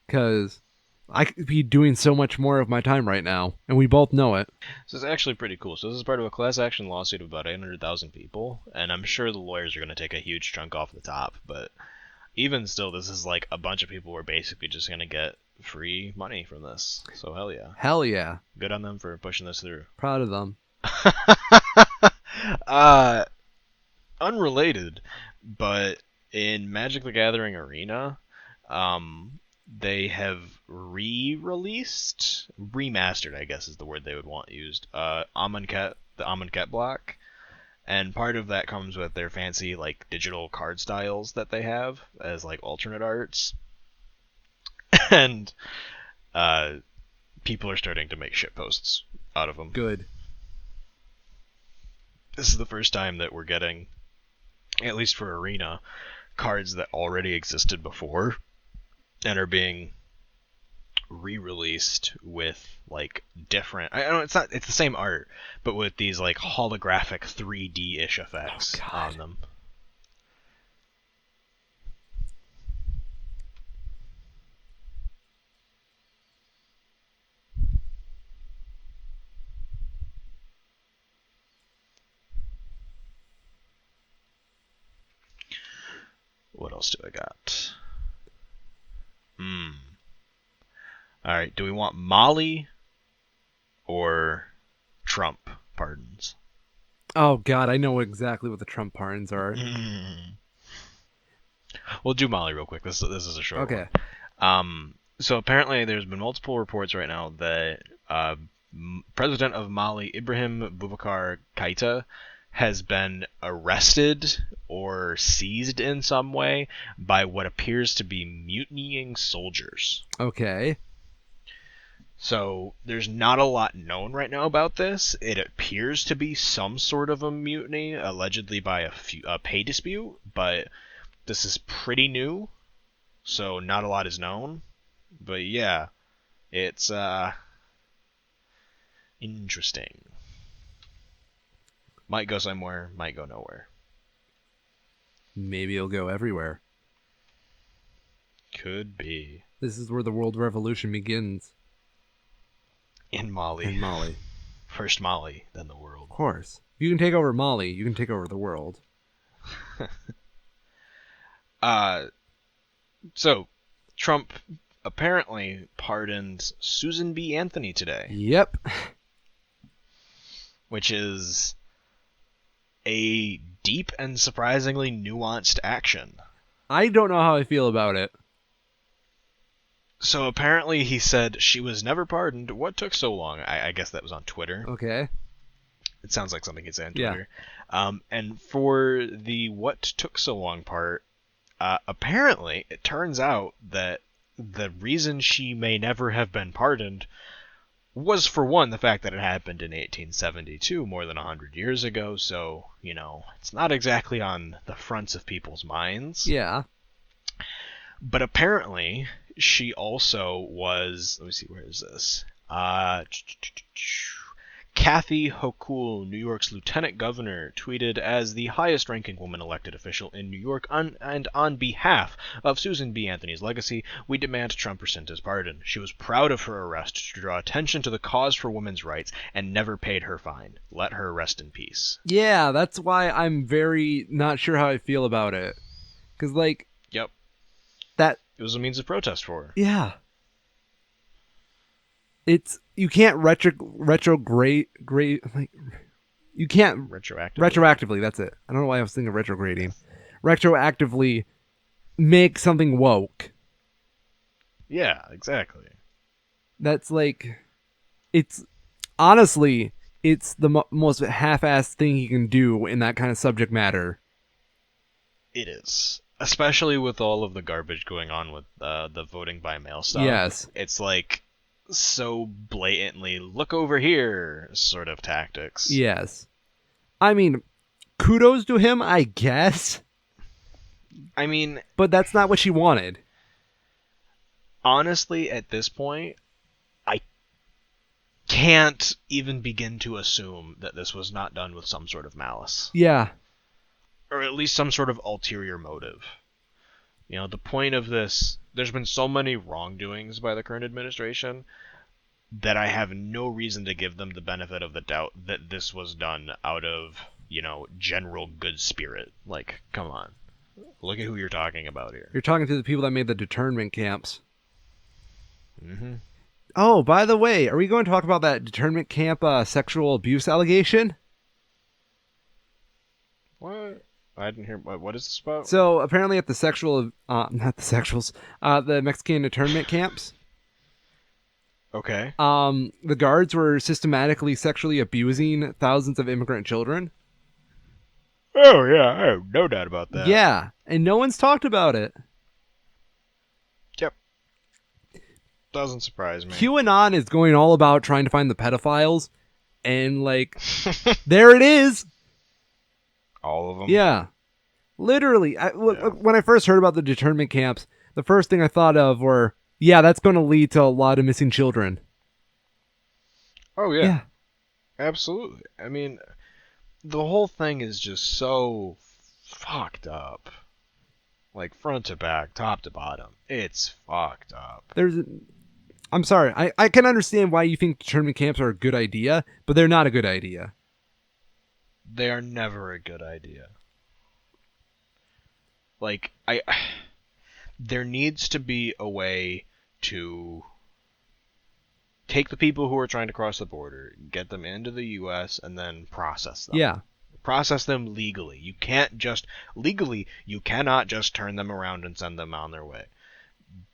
because I could be doing so much more of my time right now, and we both know it. This is actually pretty cool. So this is part of a class action lawsuit of about 800,000 people, and I'm sure the lawyers are going to take a huge chunk off the top, but even still, this is like a bunch of people who are basically just going to get free money from this. So hell yeah. Hell yeah. Good on them for pushing this through. Proud of them. uh, Unrelated, but in Magic the Gathering Arena, they have remastered, I guess is the word they would want used, Amonkhet, the Amonkhet block. And part of that comes with their fancy, like, digital card styles that they have as, like, alternate arts. And, people are starting to make shitposts out of them. Good. This is the first time that we're getting, at least for Arena, cards that already existed before and are being re-released with like different. I don't. It's the same art, but with these like holographic 3D-ish effects on them. What else do I got? All right. Do we want Molly or Trump pardons? Oh God, I know exactly what the Trump pardons are. We'll do Molly real quick. This is a short Okay. one. So apparently there's been multiple reports right now that President of Mali, Ibrahim Boubacar Keita, has been arrested or seized in some way by what appears to be mutinying soldiers. Okay. So there's not a lot known right now about this. It appears to be some sort of a mutiny, allegedly by a pay dispute, but this is pretty new, so not a lot is known. But yeah, it's interesting. Might go somewhere, might go nowhere. Maybe it'll go everywhere. Could be. This is where the world revolution begins. In Mali. In Mali. First Mali, then the world. Of course. If you can take over Mali, you can take over the world. So, Trump apparently pardoned Susan B. Anthony today. Yep. Which is a deep and surprisingly nuanced action. I don't know how I feel about it. So apparently he said she was never pardoned. What took so long? I guess that was on Twitter. Okay. It sounds like something he'd say on Yeah. Twitter. And for the what took so long part, apparently it turns out that the reason she may never have been pardoned was, for one, the fact that it happened in 1872, more than 100 years ago, so, it's not exactly on the fronts of people's minds. Yeah. But apparently, she also was, let me see, where is this? Kathy Hochul, New York's lieutenant governor, tweeted, as the highest-ranking woman elected official in New York, and on behalf of Susan B. Anthony's legacy, we demand Trump rescind his pardon. She was proud of her arrest to draw attention to the cause for women's rights and never paid her fine. Let her rest in peace. Yeah, that's why I'm very not sure how I feel about it. Because, Yep. That... It was a means of protest for her. Yeah. You can't retrograde, you can't retroactively. That's it. I don't know why I was thinking retrograding. Retroactively make something woke. Yeah, exactly. That's it's honestly, it's the most half-assed thing he can do in that kind of subject matter. It is, especially with all of the garbage going on with the voting by mail stuff. Yes, it's so blatantly look over here sort of tactics. Yes. I mean, kudos to him, I guess. I mean, but that's not what she wanted. Honestly, at this point, I can't even begin to assume that this was not done with some sort of malice. Yeah. Or at least some sort of ulterior motive. The point of this, there's been so many wrongdoings by the current administration that I have no reason to give them the benefit of the doubt that this was done out of, general good spirit. Come on. Look at who you're talking about here. You're talking to the people that made the internment camps. Mm-hmm. Oh, by the way, are we going to talk about that internment camp sexual abuse allegation? What? I didn't hear. What is this about? So apparently at the the Mexican internment camps. Okay. The guards were systematically sexually abusing thousands of immigrant children. Oh yeah, I have no doubt about that. Yeah, and no one's talked about it. Yep. Doesn't surprise me. QAnon is going all about trying to find the pedophiles, and there it is. All of them? Yeah. Literally. When I first heard about the internment camps, the first thing I thought of were, that's going to lead to a lot of missing children. Oh, yeah. Absolutely. I mean, the whole thing is just so fucked up. Front to back, top to bottom. It's fucked up. I'm sorry. I can understand why you think internment camps are a good idea, but they're not a good idea. They are never a good idea. There needs to be a way to take the people who are trying to cross the border, get them into the U.S., and then process them. Yeah. Process them legally. You cannot just turn them around and send them on their way.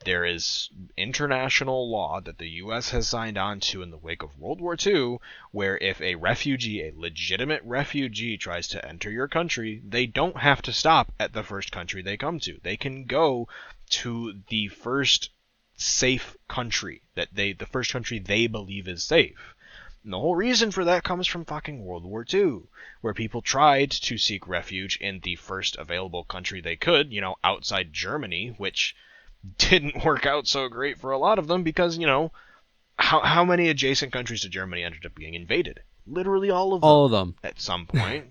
There is international law that the U.S. has signed on to in the wake of World War II, where if a legitimate refugee, tries to enter your country, they don't have to stop at the first country they come to. They can go to the first safe country, the first country they believe is safe. And the whole reason for that comes from fucking World War II, where people tried to seek refuge in the first available country they could, outside Germany, which didn't work out so great for a lot of them because, how many adjacent countries to Germany ended up being invaded? Literally all of All them of them. at some point.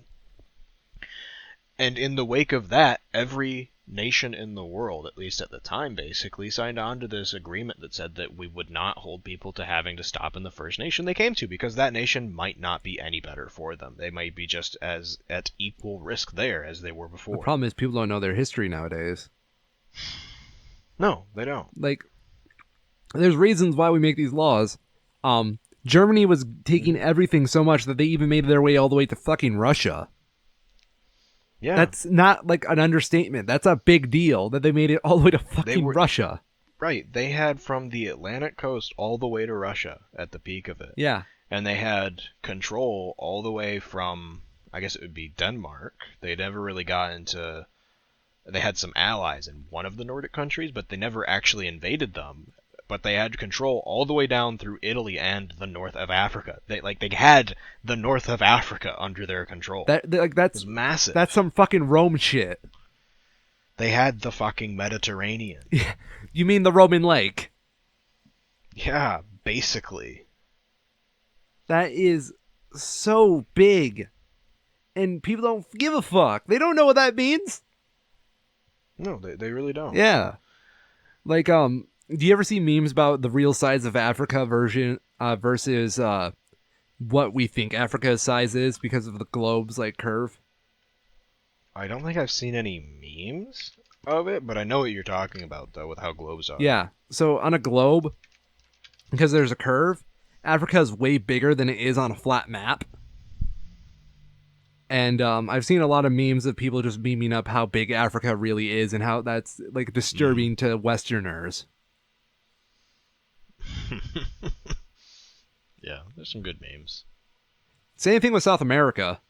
And in the wake of that, every nation in the world, at least at the time, basically signed on to this agreement that said that we would not hold people to having to stop in the first nation they came to, because that nation might not be any better for them. They might be just as at equal risk there as they were The before. problem is people don't know their history nowadays. No, they don't. Like, there's reasons why we make these laws. Germany was taking everything so much that they even made their way all the way to fucking Russia. Yeah. That's not like an understatement. That's a big deal that they made it all the way to They fucking were Russia. right. They had from the Atlantic coast all the way to Russia at the peak of it. Yeah. And they had control all the way from, I guess it would be Denmark. They never really got into. They had some allies in one of the Nordic countries, but they never actually invaded them. But they had control all the way down through Italy and the north of Africa. They had the north of Africa under their control. It was massive. That's some fucking Rome shit. They had the fucking Mediterranean. You mean the Roman lake? Yeah, basically. That is so big. And people don't give a fuck. They don't know what that means. No, they really don't. Yeah. Like, do you ever see memes about the real size of Africa versus what we think Africa's size is because of the globe's like curve? I don't think I've seen any memes of it, but I know what you're talking about, though, with how globes are. Yeah. So on a globe, because there's a curve, Africa is way bigger than it is on a flat map. And I've seen a lot of memes of people just memeing up how big Africa really is and how that's like disturbing to Westerners. Yeah, there's some good memes. Same thing with South America.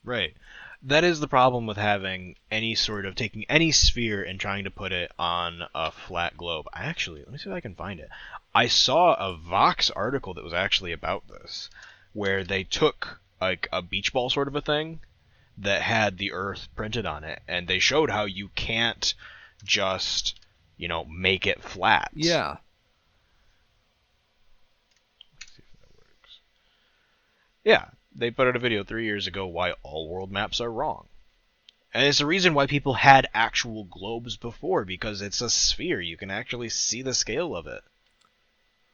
Right. That is the problem with having any sort of taking any sphere and trying to put it on a flat globe. Let me see if I can find it. I saw a Vox article that was actually about this, where they took like a beach ball sort of a thing that had the Earth printed on it, and they showed how you can't just, make it flat. Yeah. Let's see if that works. Yeah, they put out a video 3 years ago why all world maps are wrong. And it's the reason why people had actual globes before, because it's a sphere. You can actually see the scale of it.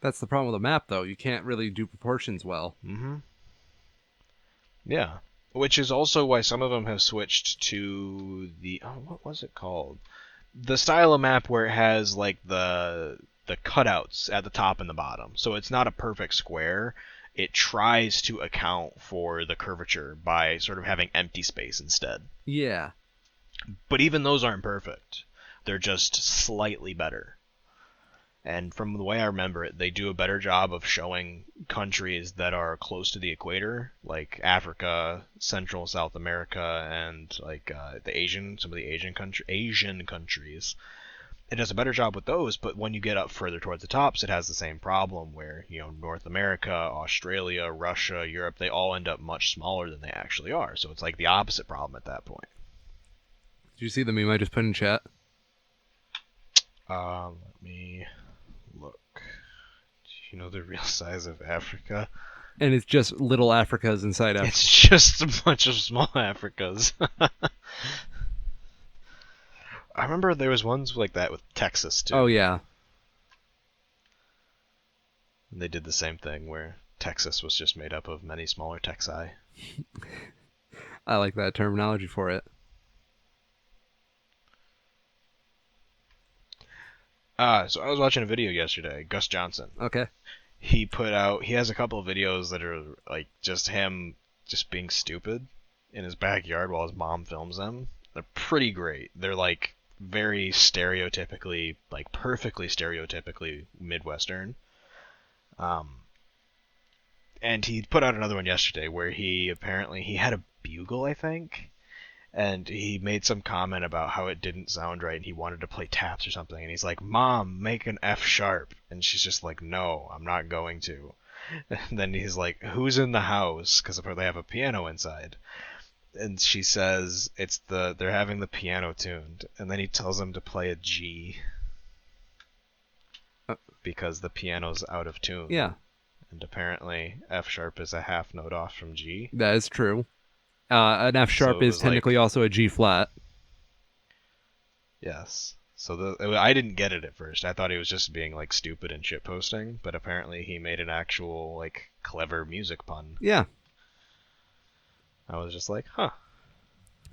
That's the problem with a map, though. You can't really do proportions well. Mm-hmm. Yeah. Which is also why some of them have switched to the... Oh, what was it called? The style of map where it has, like, the cutouts at the top and the bottom. So it's not a perfect square. It tries to account for the curvature by sort of having empty space instead. Yeah. But even those aren't perfect. They're just slightly better. And from the way I remember it, they do a better job of showing countries that are close to the equator, like Africa, Central South America, and like some of the Asian countries. It does a better job with those, but when you get up further towards the tops, it has the same problem where, North America, Australia, Russia, Europe, they all end up much smaller than they actually are. So it's like the opposite problem at that point. Did you see the meme I just put in chat? Let me look. Do you know the real size of Africa? And it's just little Africas inside Africa. It's just a bunch of small Africas. I remember there was ones like that with Texas, too. Oh, yeah. And they did the same thing where Texas was just made up of many smaller Texi. I like that terminology for it. So I was watching a video yesterday, Gus Johnson. Okay. He has a couple of videos that are like just him just being stupid in his backyard while his mom films them. They're pretty great. They're like very stereotypically, like perfectly stereotypically Midwestern. And he put out another one yesterday where he had a bugle, I think, and he made some comment about how it didn't sound right and he wanted to play taps or something, and he's like, "Mom, make an F sharp," and she's just like, "No, I'm not going to." And then he's like, "Who's in the house?" Because they have a piano inside. And she says they're having the piano tuned, and then he tells him to play a G because the piano's out of tune. Yeah. and apparently F sharp is a half note off from G. That is true. An F So sharp it is was like, technically also a G flat. yes. So I didn't get it at first. I thought he was just being like stupid and shit posting, but apparently he made an actual like clever music pun. Yeah. I was just like, huh,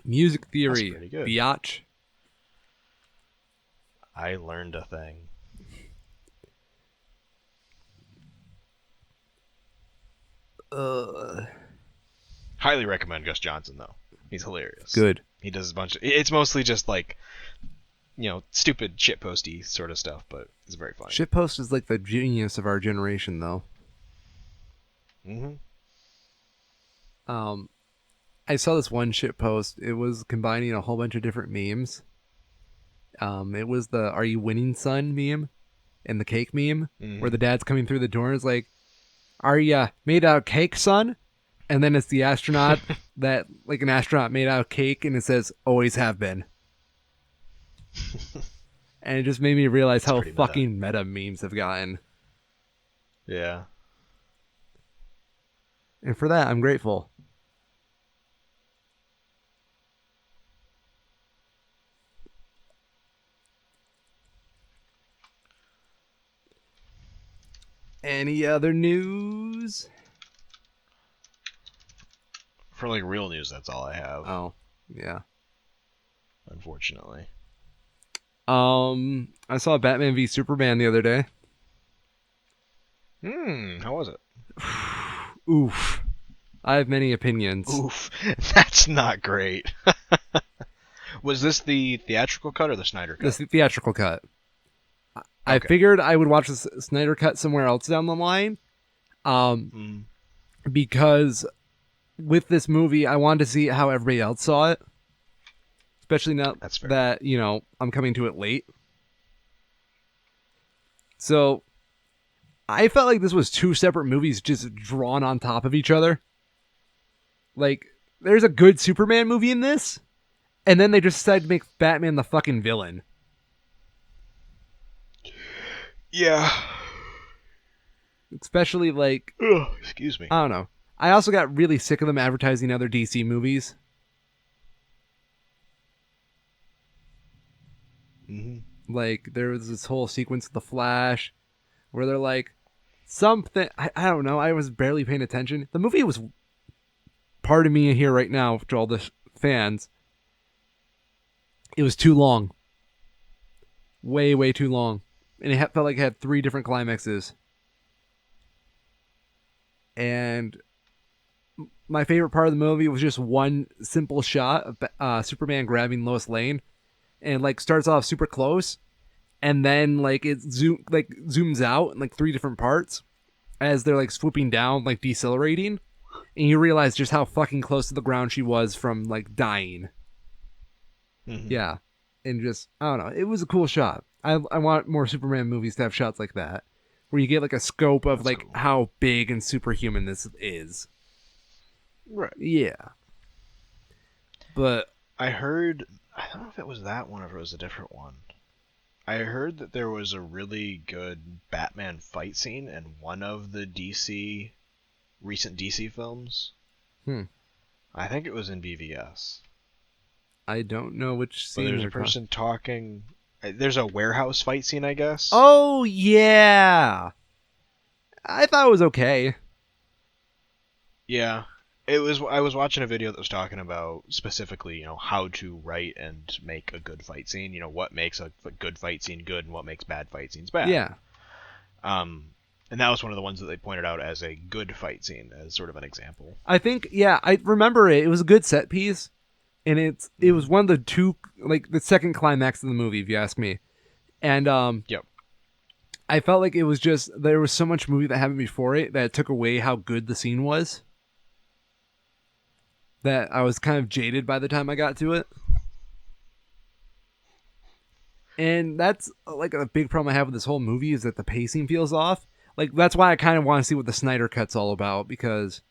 Music that's theory. pretty good. Biatch. I learned a thing. Uh, Highly recommend Gus Johnson though. He's hilarious. good. He does a bunch of. It's mostly just like, stupid shitposty sort of stuff, but it's very funny. Shitpost is like the genius of our generation, though. Mm-hmm. I saw this one shitpost. It was combining a whole bunch of different memes. It was the "Are you winning, son?" meme and the cake meme, where the dad's coming through the door and is like, "Are ya made out of cake, son?" And then it's the astronaut that, like an astronaut made out of cake, and it says, "Always have been." And it just made me realize how pretty meta. fucking meta memes have gotten. Yeah. And for that, I'm grateful. Any other news? For like real news, that's all I have. Oh, yeah. Unfortunately. I saw Batman v Superman the other day. How was it? Oof. I have many opinions. Oof, that's not great. Was this the theatrical cut or the Snyder cut? This theatrical cut. I Okay. figured I would watch the Snyder cut somewhere else down the line. Because with this movie, I wanted to see how everybody else saw it. Especially now That's fair. that, I'm coming to it late. So, I felt like this was two separate movies just drawn on top of each other. Like, there's a good Superman movie in this, and then they just decided to make Batman the fucking villain. Yeah. Especially, like, Ugh, excuse me. I don't know. I also got really sick of them advertising other DC movies. Like, there was this whole sequence of The Flash where they're like, something. I don't know. I was barely paying attention. The movie was. Pardon me here right now to all the fans. It was too long. Way, way too long. And it felt like it had 3 different climaxes. And my favorite part of the movie was just one simple shot of Superman grabbing Lois Lane, and like starts off super close, and then like it zooms out in like 3 different parts as they're like swooping down, like decelerating, and you realize just how fucking close to the ground she was from like dying. Yeah, and just I don't know, it was a cool shot. I want more Superman movies to have shots like that, where you get like a scope of like cool. how big and superhuman this is. Right. Yeah. But I heard, I don't know if it was that one or if it was a different one. I heard that there was a really good Batman fight scene in one of the recent DC films. I think it was in BVS. I don't know which scene. But there's a person talking. There's a warehouse fight scene, I guess. Oh yeah, I thought it was okay. Yeah, it was. I was watching a video that was talking about specifically, how to write and make a good fight scene. What makes a good fight scene good and what makes bad fight scenes bad. Yeah. And that was one of the ones that they pointed out as a good fight scene, as sort of an example. I think, yeah, I remember it. It was a good set piece, and it was one of the 2, like the second climax of the movie, if you ask me. And Yep. I felt like it was just there was so much movie that happened before it that it took away how good the scene was. That I was kind of jaded by the time I got to it. And that's like a big problem I have with this whole movie is that the pacing feels off. Like that's why I kind of want to see what the Snyder Cut's all about, because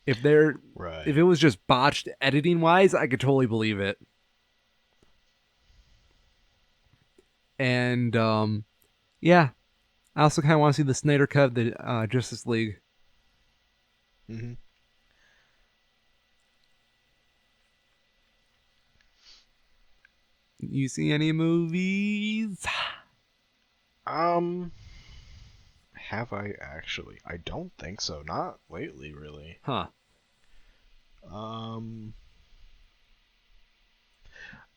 if it was just botched editing wise, I could totally believe it. And yeah, I also kind of want to see the Snyder Cut of the Justice League. Hmm. You see any movies? Um, have I actually? I don't think so. Not lately, really. Huh. Um.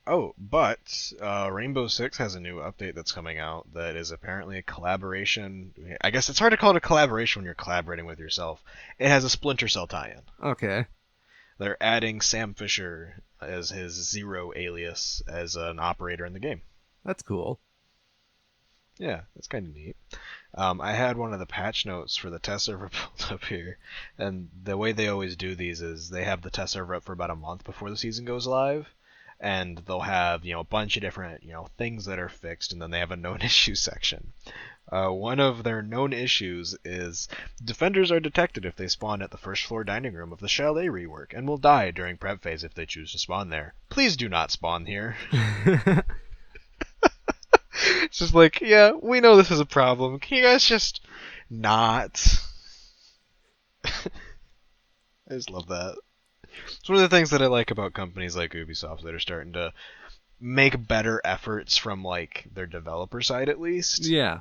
Oh, but Rainbow Six has a new update that's coming out that is apparently a collaboration. I guess it's hard to call it a collaboration when you're collaborating with yourself. It has a Splinter Cell tie-in. Okay. They're adding Sam Fisher as his Zero alias as an operator in the game. That's cool. Yeah, that's kind of neat. I had one of the patch notes for the test server pulled up here, and the way they always do these is they have the test server up for about a month before the season goes live, and they'll have a bunch of different things that are fixed, and then they have a known issues section. One of their known issues is defenders are detected if they spawn at the first floor dining room of the Chalet rework, and will die during prep phase if they choose to spawn there. Please do not spawn here. It's just like, yeah, we know this is a problem. Can you guys just not? I just love that. It's one of the things that I like about companies like Ubisoft that are starting to make better efforts from like their developer side at least. Yeah.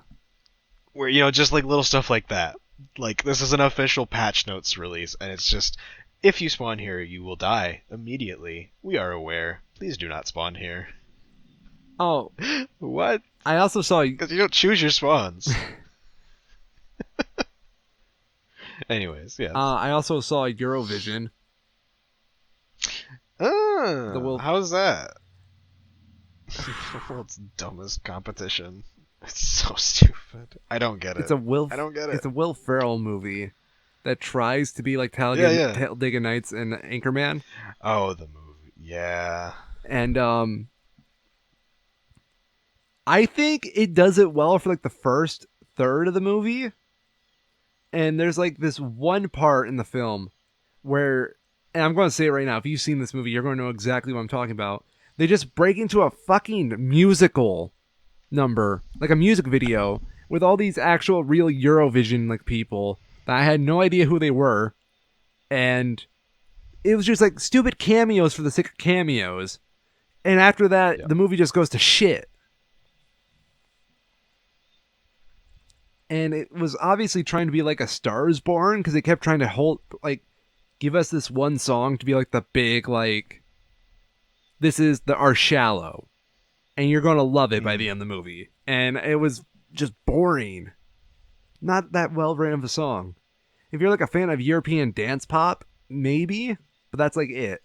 Where just like little stuff like that. Like this is an official patch notes release and it's just if you spawn here you will die immediately. We are aware. Please do not spawn here. Oh, What? I also saw. Because you don't choose your spawns. Anyways, yes. I also saw Eurovision. The Will. How's that? The world's dumbest competition. It's so stupid. I don't get It's it. a Will. I don't get it. It's a Will Ferrell movie that tries to be like Yeah, yeah. Talladega Nights and Anchorman, Oh, the movie. Yeah. and I think it does it well for like the first third of the movie. And there's like this one part in the film where, and I'm going to say it right now, if you've seen this movie, you're going to know exactly what I'm talking about. They just break into a fucking musical number, like a music video, with all these actual real Eurovision like people that I had no idea who they were. And it was just like stupid cameos for the sake of cameos. And after that, Yep. the movie just goes to shit. And it was obviously trying to be like a Star is Born because they kept trying to give us this one song to be like the big like this is our shallow and you're gonna love it by the end of the movie, and it was just boring, not that well written of a song. If you're like a fan of European dance pop, maybe, but that's like it.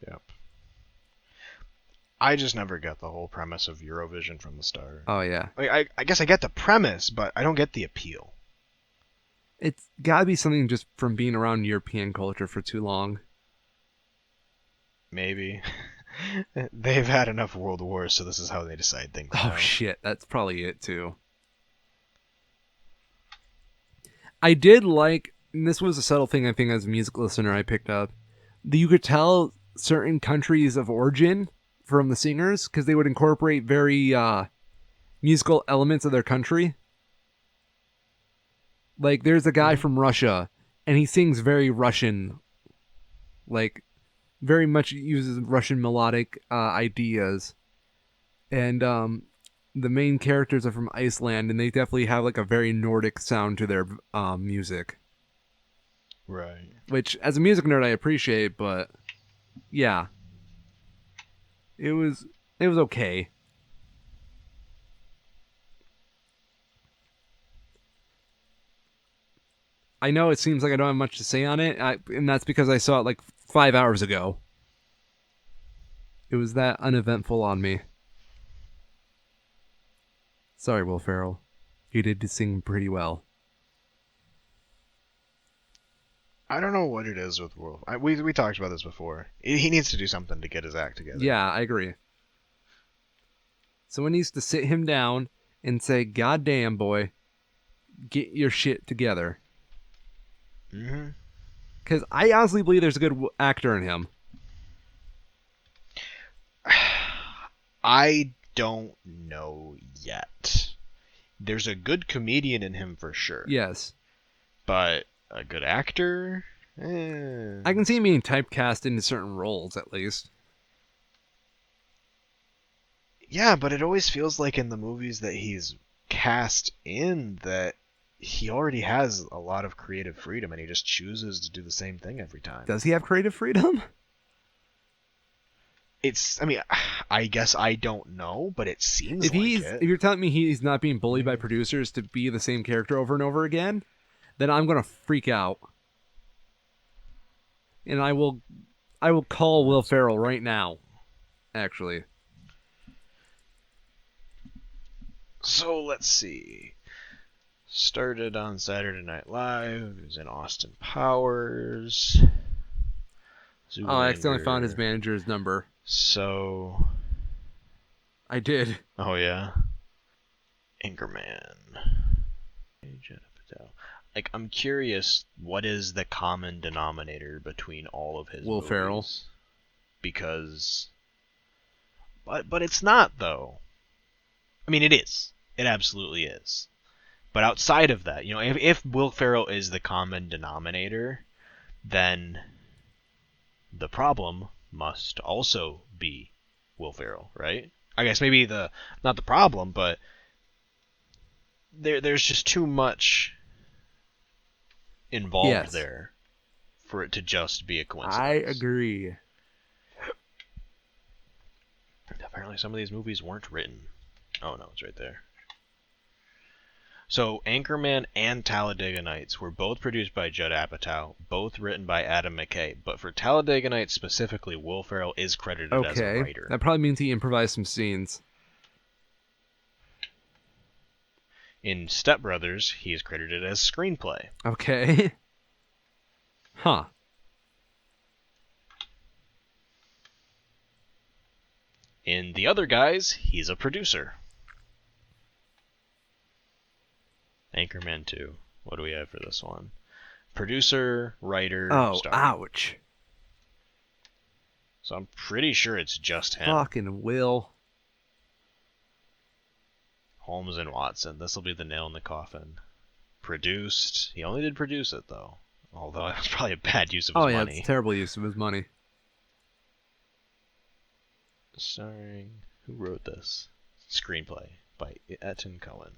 Yep. I just never get the whole premise of Eurovision from the start. Oh yeah, Like, I guess I get the premise, but I don't get the appeal. it's gotta be something just from being around European culture for too long. Maybe. They've had enough world wars, so this is how they decide things Oh now. shit, that's probably it too. I did like, and this was a subtle thing I think as a music listener I picked up, that you could tell certain countries of origin from the singers because they would incorporate very musical elements of their country. Like there's a guy from Russia and he sings very Russian, like very much uses Russian melodic ideas. And the main characters are from Iceland and they definitely have like a very Nordic sound to their music. Right. Which as a music nerd I appreciate, but yeah. It was okay. I know it seems like I don't have much to say on it, and that's because I saw it like 5 hours ago. It was that uneventful on me. Sorry, Will Ferrell. You did sing pretty well. I don't know what it is with Wolf. We talked about this before. He needs to do something to get his act together. Yeah, I agree. Someone needs to sit him down and say, "God damn, boy, get your shit together." Mm-hmm. Because I honestly believe there's a good actor in him. I don't know yet. There's a good comedian in him for sure. Yes. But a good actor. Eh. I can see him being typecast into certain roles at least. Yeah, but it always feels like in the movies that he's cast in that he already has a lot of creative freedom and he just chooses to do the same thing every time. Does he have creative freedom? I mean, I guess I don't know, but it seems like If it. you're telling me he's not being bullied by producers to be the same character over and over again, then I'm gonna freak out. And I will call Will Ferrell right now. Actually. So let's see. Started on Saturday Night Live. He was in Austin Powers. Oh, I accidentally found his Zoolander. manager's number. So. I did. Oh, yeah. Anchorman. Like, I'm curious, what is the common denominator between all of his Will movies? Ferrell. Because. But it's not, though. I mean, it is. It absolutely is. But outside of that, if Will Ferrell is the common denominator, then the problem must also be Will Ferrell, right? I guess maybe not the problem, but there's just too much involved Yes. there for it to just be a coincidence. I agree. Apparently some of these movies weren't written. Oh no, it's right there. So Anchorman and Talladega Nights were both produced by Judd Apatow, both written by Adam McKay, but for Talladega Nights specifically, Will Ferrell is credited as a writer. That probably means he improvised some scenes. In Step Brothers, he is credited as screenplay. Okay. Huh. In The Other Guys, he's a producer. Anchorman 2. What do we have for this one? Producer, writer, star. Ouch. So I'm pretty sure it's just him. Fucking Will. Holmes and Watson. This will be the nail in the coffin. Produced. He only did produce it, though. Although it was probably a bad use of his money. It's a terrible use of his money. Starring... Who wrote this? Screenplay by Etten Cohen.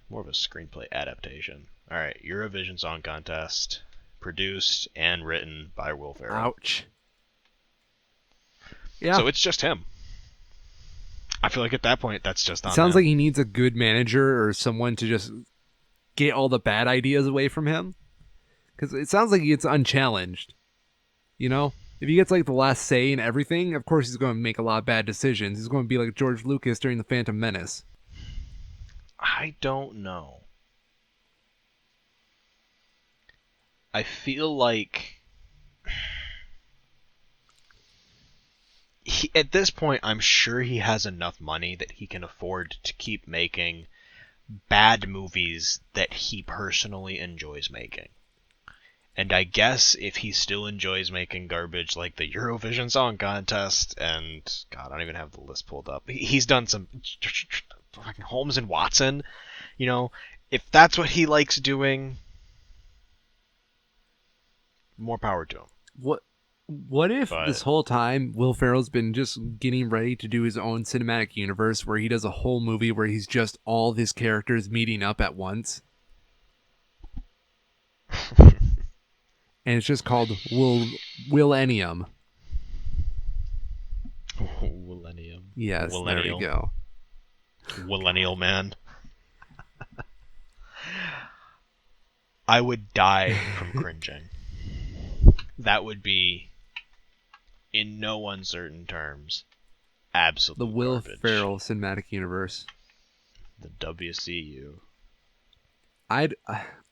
More of a screenplay adaptation. Alright, Eurovision Song Contest. Produced and written by Will Ferrell. Ouch. Yeah. So it's just him. I feel like at that point, that's just on Sounds him. like he needs a good manager or someone to just get all the bad ideas away from him. Because it sounds like he gets unchallenged. You know? If he gets like the last say in everything, of course he's going to make a lot of bad decisions. He's going to be like George Lucas during The Phantom Menace. I don't know. I feel like at this point, I'm sure he has enough money that he can afford to keep making bad movies that he personally enjoys making. And I guess if he still enjoys making garbage like the Eurovision Song Contest and, God, I don't even have the list pulled up. He's done some fucking Holmes and Watson. If that's what he likes doing, more power to him. What if this whole time Will Ferrell's been just getting ready to do his own cinematic universe where he does a whole movie where he's just all of his characters meeting up at once? And it's just called Willennium. Millennium. Yes, Millennial. there we go. Millennial man. I would die from cringing. That would be, in no uncertain terms, absolute The Will garbage. Ferrell cinematic universe. The WCU. I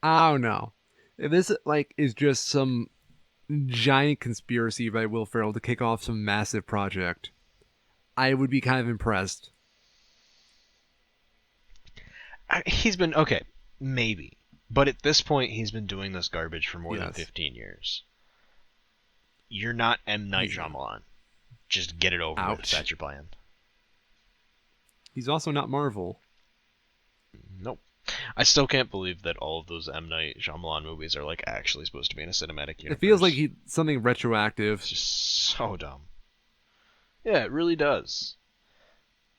don't know. If this is just some giant conspiracy by Will Ferrell to kick off some massive project, I would be kind of impressed. He's been okay, maybe, but at this point, he's been doing this garbage for more than Yes. 15 years. You're not M. Night Shyamalan. Just get it over with. Ouch. That's your plan. He's also not Marvel. Nope. I still can't believe that all of those M. Night Shyamalan movies are like actually supposed to be in a cinematic It feels like universe. he something retroactive. It's just so dumb. Yeah, it really does.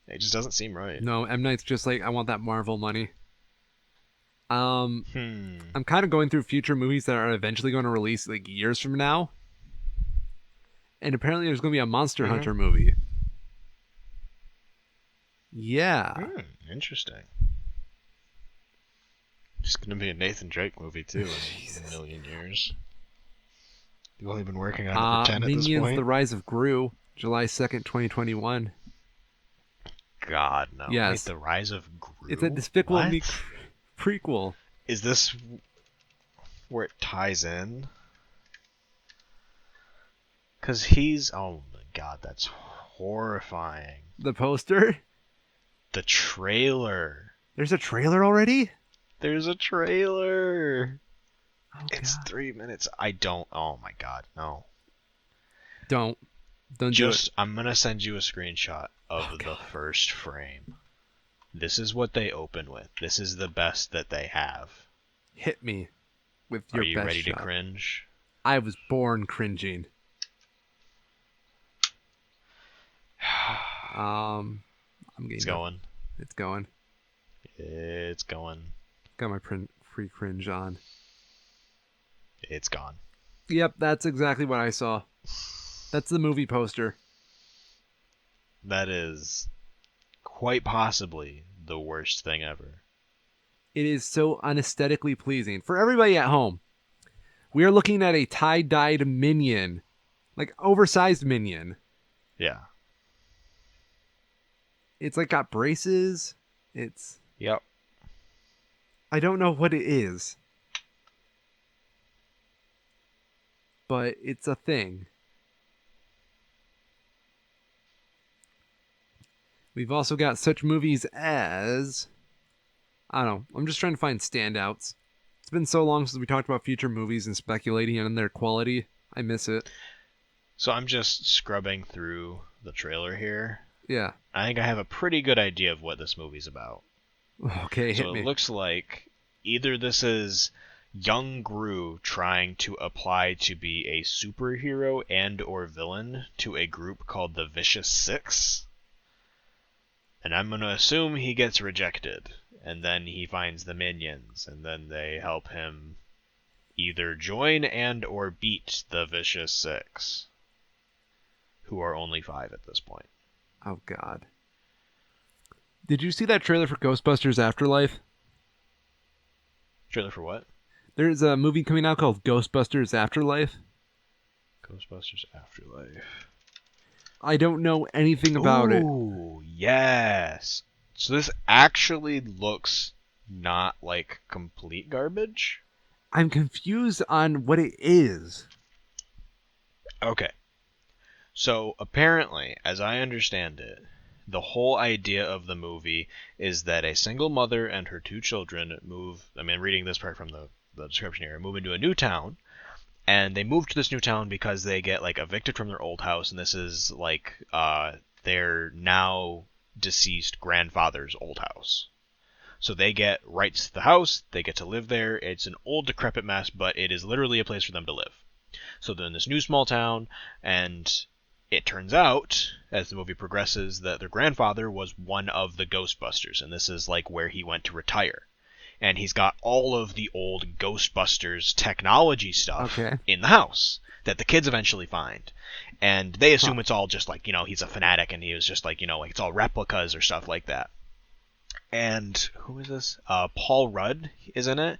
It just doesn't seem right. No, M Night's just like, I want that Marvel money. Um, Hmm. I'm kind of going through future movies that are eventually going to release like years from now, and apparently there's going to be a Monster Mm-hmm. Hunter movie. Yeah, Hmm. Interesting. It's gonna be a Nathan Drake movie too in a Jesus. million years. You've only been working on it for 10 at this Minions: The point. Rise of Gru, July 2nd, 2021. God no! Wait, Yes, the Rise of it's a Gru? Despicable Me What? prequel. Is this where it ties in? Cause he's oh my god, that's horrifying. The poster. The trailer. There's a trailer already. There's a trailer. Oh It's god. 3 minutes. I don't. Oh my god, no. Don't do it. I'm gonna send you a screenshot Oh of the god. first frame. This is what they open with. This is the best that they have. Hit me with Are your you best ready to shot. cringe? I was born cringing. I'm getting It's done. going. It's going. It's going. Got my free cringe on. It's gone. Yep, that's exactly what I saw. That's the movie poster. That is quite possibly the worst thing ever. It is so unesthetically pleasing. For everybody at home, we are looking at a tie-dyed minion. Like, oversized minion. Yeah. It's like got braces. Yep. I don't know what it is. But it's a thing. We've also got such movies as... I don't know. I'm just trying to find standouts. It's been so long since we talked about future movies and speculating on their quality. I miss it. So I'm just scrubbing through the trailer here. Yeah. I think I have a pretty good idea of what this movie's about. Okay, hit So it me. looks like either this is young Gru trying to apply to be a superhero and or villain to a group called the Vicious Six. And I'm going to assume he gets rejected. And then he finds the minions. And then they help him either join and or beat the Vicious Six. Who are only 5 at this point. Oh, God. Did you see that trailer for Ghostbusters Afterlife? Trailer for what? There's a movie coming out called Ghostbusters Afterlife. Ghostbusters Afterlife. I don't know anything about it. Ooh, yes. So this actually looks not like complete garbage. I'm confused on what it is. Okay. So apparently, as I understand it, the whole idea of the movie is that a single mother and her 2 children move. I mean, reading this part from the description here, move into a new town. And they move to this new town because they get like evicted from their old house, and this is like their now deceased grandfather's old house. So they get rights to the house, they get to live there. It's an old decrepit mess, but it is literally a place for them to live. So they're in this new small town, and it turns out, as the movie progresses, that their grandfather was one of the Ghostbusters, and this is like where he went to retire. And he's got all of the old Ghostbusters technology stuff in the house that the kids eventually find. And they assume it's all just like, he's a fanatic and he was just like, like it's all replicas or stuff like that. And who is this? Paul Rudd is in it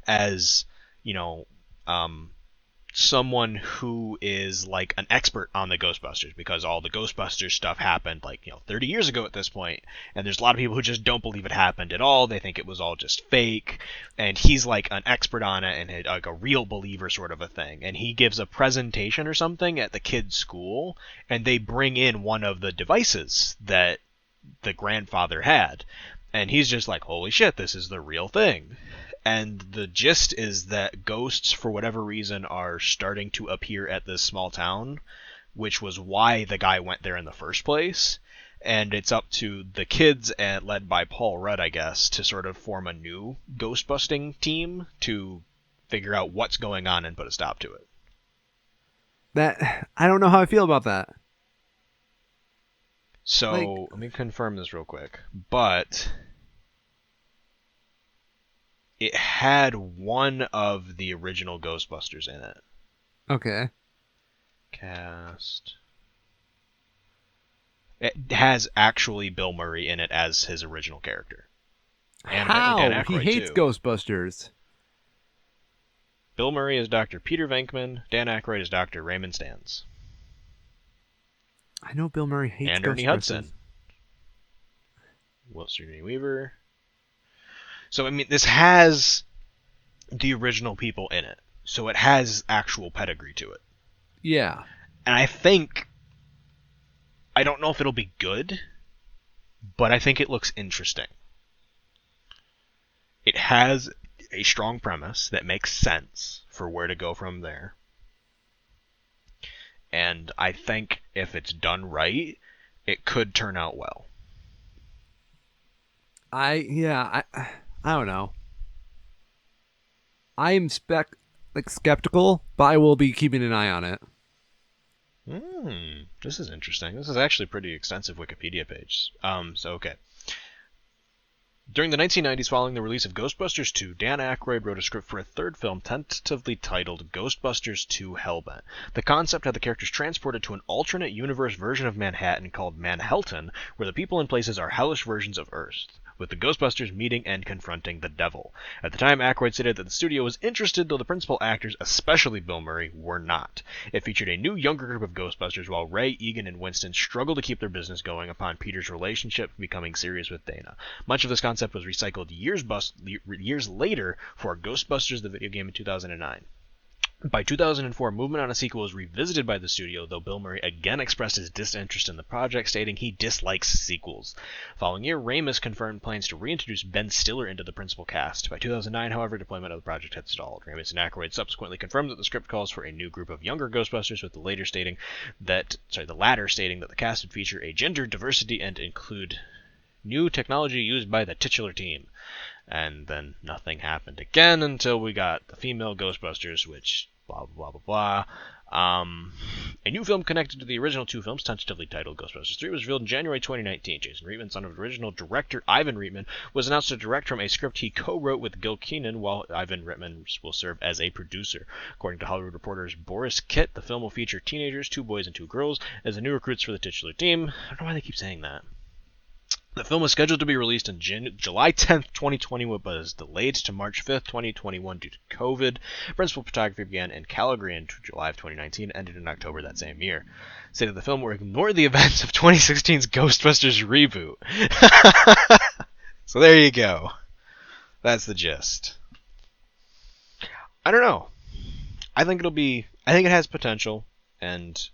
as, someone who is like an expert on the Ghostbusters, because all the Ghostbusters stuff happened like 30 years ago at this point, and there's a lot of people who just don't believe it happened at all. They think it was all just fake, and he's like an expert on it and like a real believer sort of a thing. And he gives a presentation or something at the kids' school, and they bring in one of the devices that the grandfather had, and he's just like, holy shit, this is the real thing. And the gist is that ghosts, for whatever reason, are starting to appear at this small town, which was why the guy went there in the first place. and it's up to the kids, led by Paul Rudd, I guess, to sort of form a new ghost-busting team to figure out what's going on and put a stop to it. That I don't know how I feel about that. Like, So let me confirm this real quick. But it had one of the original Ghostbusters in it. okay. Cast. It has actually Bill Murray in it as his original character. And apparently Dan How? He Aykroyd, hates too. Ghostbusters. Bill Murray is Dr. Peter Venkman. Dan Aykroyd is Dr. Raymond Stantz. I know Bill Murray hates And Ernie Ghostbusters. Hudson. Sigourney Weaver. So, I mean, this has the original people in it. So it has actual pedigree to it. Yeah. And I don't know if it'll be good, but I think it looks interesting. It has a strong premise that makes sense for where to go from there. And I think if it's done right, it could turn out well. I don't know. I am skeptical, but I will be keeping an eye on it. This is interesting. This is actually a pretty extensive Wikipedia page. Okay. During the 1990s, following the release of Ghostbusters 2, Dan Aykroyd wrote a script for a third film tentatively titled Ghostbusters 2 Hellbent. The concept had the characters transported to an alternate universe version of Manhattan called Manhattan, where the people and places are hellish versions of Earth, with the Ghostbusters meeting and confronting the devil. At the time, Aykroyd stated that the studio was interested, though the principal actors, especially Bill Murray, were not. It featured a new, younger group of Ghostbusters, while Ray, Egan, and Winston struggled to keep their business going upon Peter's relationship becoming serious with Dana. Much of this concept was recycled years later for Ghostbusters the video game in 2009. By 2004, movement on a sequel was revisited by the studio, though Bill Murray again expressed his disinterest in the project, stating he dislikes sequels. Following year, Ramis confirmed plans to reintroduce Ben Stiller into the principal cast. By 2009, however, deployment of the project had stalled. Ramis and Aykroyd subsequently confirmed that the script calls for a new group of younger Ghostbusters, with the latter stating that the cast would feature a gender diversity and include new technology used by the titular team. And then nothing happened again until we got the female Ghostbusters, which blah blah blah blah blah. A new film connected to the original two films, tentatively titled Ghostbusters 3, was revealed in January 2019. Jason Reitman, son of original director Ivan Reitman, was announced to direct from a script he co-wrote with Gil Kenan, while Ivan Reitman will serve as a producer. According to Hollywood Reporter's Boris Kitt, the film will feature teenagers, 2 boys and 2 girls, as the new recruits for the titular team. I don't know why they keep saying that. The film was scheduled to be released on July 10th, 2020, but was delayed to March 5th, 2021 due to COVID. Principal photography began in Calgary in July of 2019 and ended in October that same year. Stated the film will ignore the events of 2016's Ghostbusters reboot. So there you go. That's the gist. I don't know. I think it has potential, and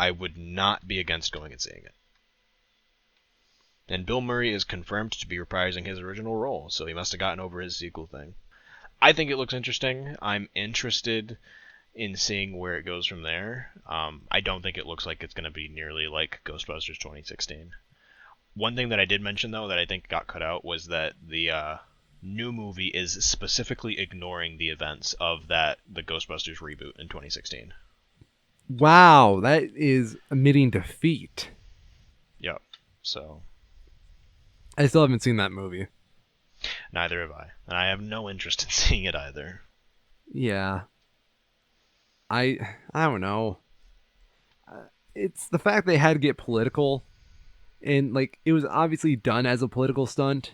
I would not be against going and seeing it. And Bill Murray is confirmed to be reprising his original role, so he must have gotten over his sequel thing. I think it looks interesting. I'm interested in seeing where it goes from there. I don't think it looks like it's going to be nearly like Ghostbusters 2016. One thing that I did mention, though, that I think got cut out was that the new movie is specifically ignoring the events of the Ghostbusters reboot in 2016. Wow, that is admitting defeat. Yep. So I still haven't seen that movie. neither have I. And I have no interest in seeing it either. Yeah. I don't know. It's the fact they had to get political, and like it was obviously done as a political stunt.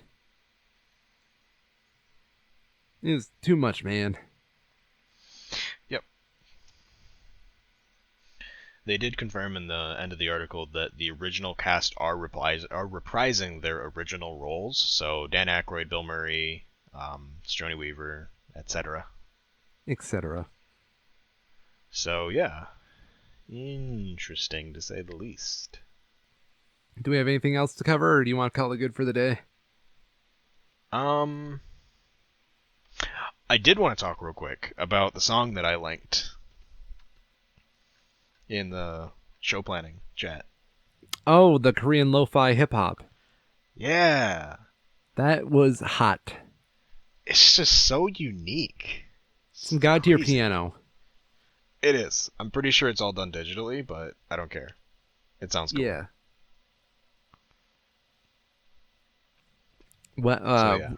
It was too much, man. Yep. They did confirm in the end of the article that the original cast are reprising their original roles. So Dan Aykroyd, Bill Murray, Sigourney Weaver, etc. Etc. So yeah, interesting to say the least. Do we have anything else to cover, or do you want to call it good for the day? I did want to talk real quick about the song that I linked in the show planning chat. Oh, the Korean lo-fi hip hop. Yeah. That was hot. It's just so unique. It's Some god tier crazy. piano. It is. I'm pretty sure it's all done digitally, but I don't care. It sounds cool. Yeah. What So yeah.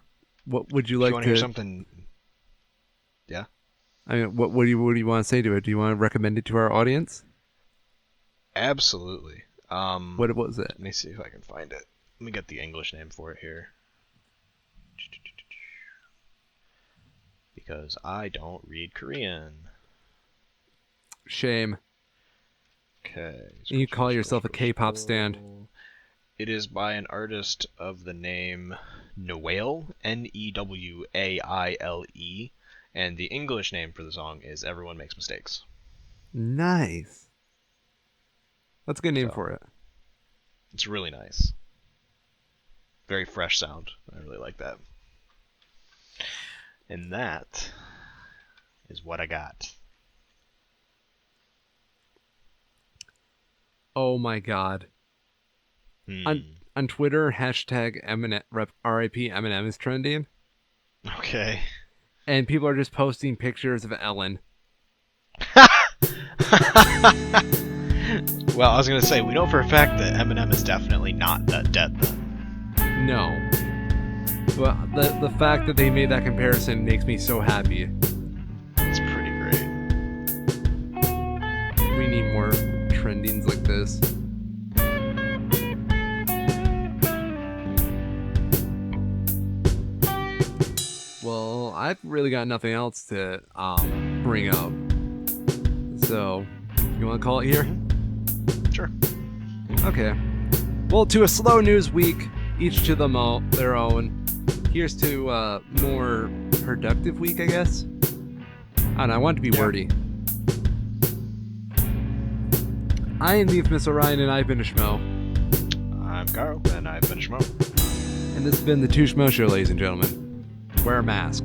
what would you If you like want to hear to? something, yeah, I mean, what do you want to say to it? Do you want to recommend it to our audience? absolutely. What was it? Let me see if I can find it. Let me get the English name for it here. Because I don't read Korean. Shame. Okay. You call yourself a K-pop stand. It is by an artist of the name Nowaile, Newaile, and the English name for the song is Everyone Makes Mistakes. Nice. That's a good name So, for it. it's really nice. Very fresh sound. I really like that. And that is what I got. Oh my god. On Hmm. on Twitter, hashtag Eminem, RIP Eminem is trending, Okay. and people are just posting pictures of Ellen. Well, I was gonna say we know for a fact that Eminem is definitely not that dead. Then. No. But the fact that they made that comparison makes me so happy. It's pretty great. We need more trendings like this. Well, I've really got nothing else to bring up. So, you want to call it here? Sure. Okay. Well, to a slow news week, each to them all their own. Here's to a more productive week, I guess. I don't know, I want to be wordy. I am the infamous Orion, and I've been a Schmo. I'm Carl, and I've been Schmoes. And this has been the Two Schmo Show, ladies and gentlemen. Wear a mask.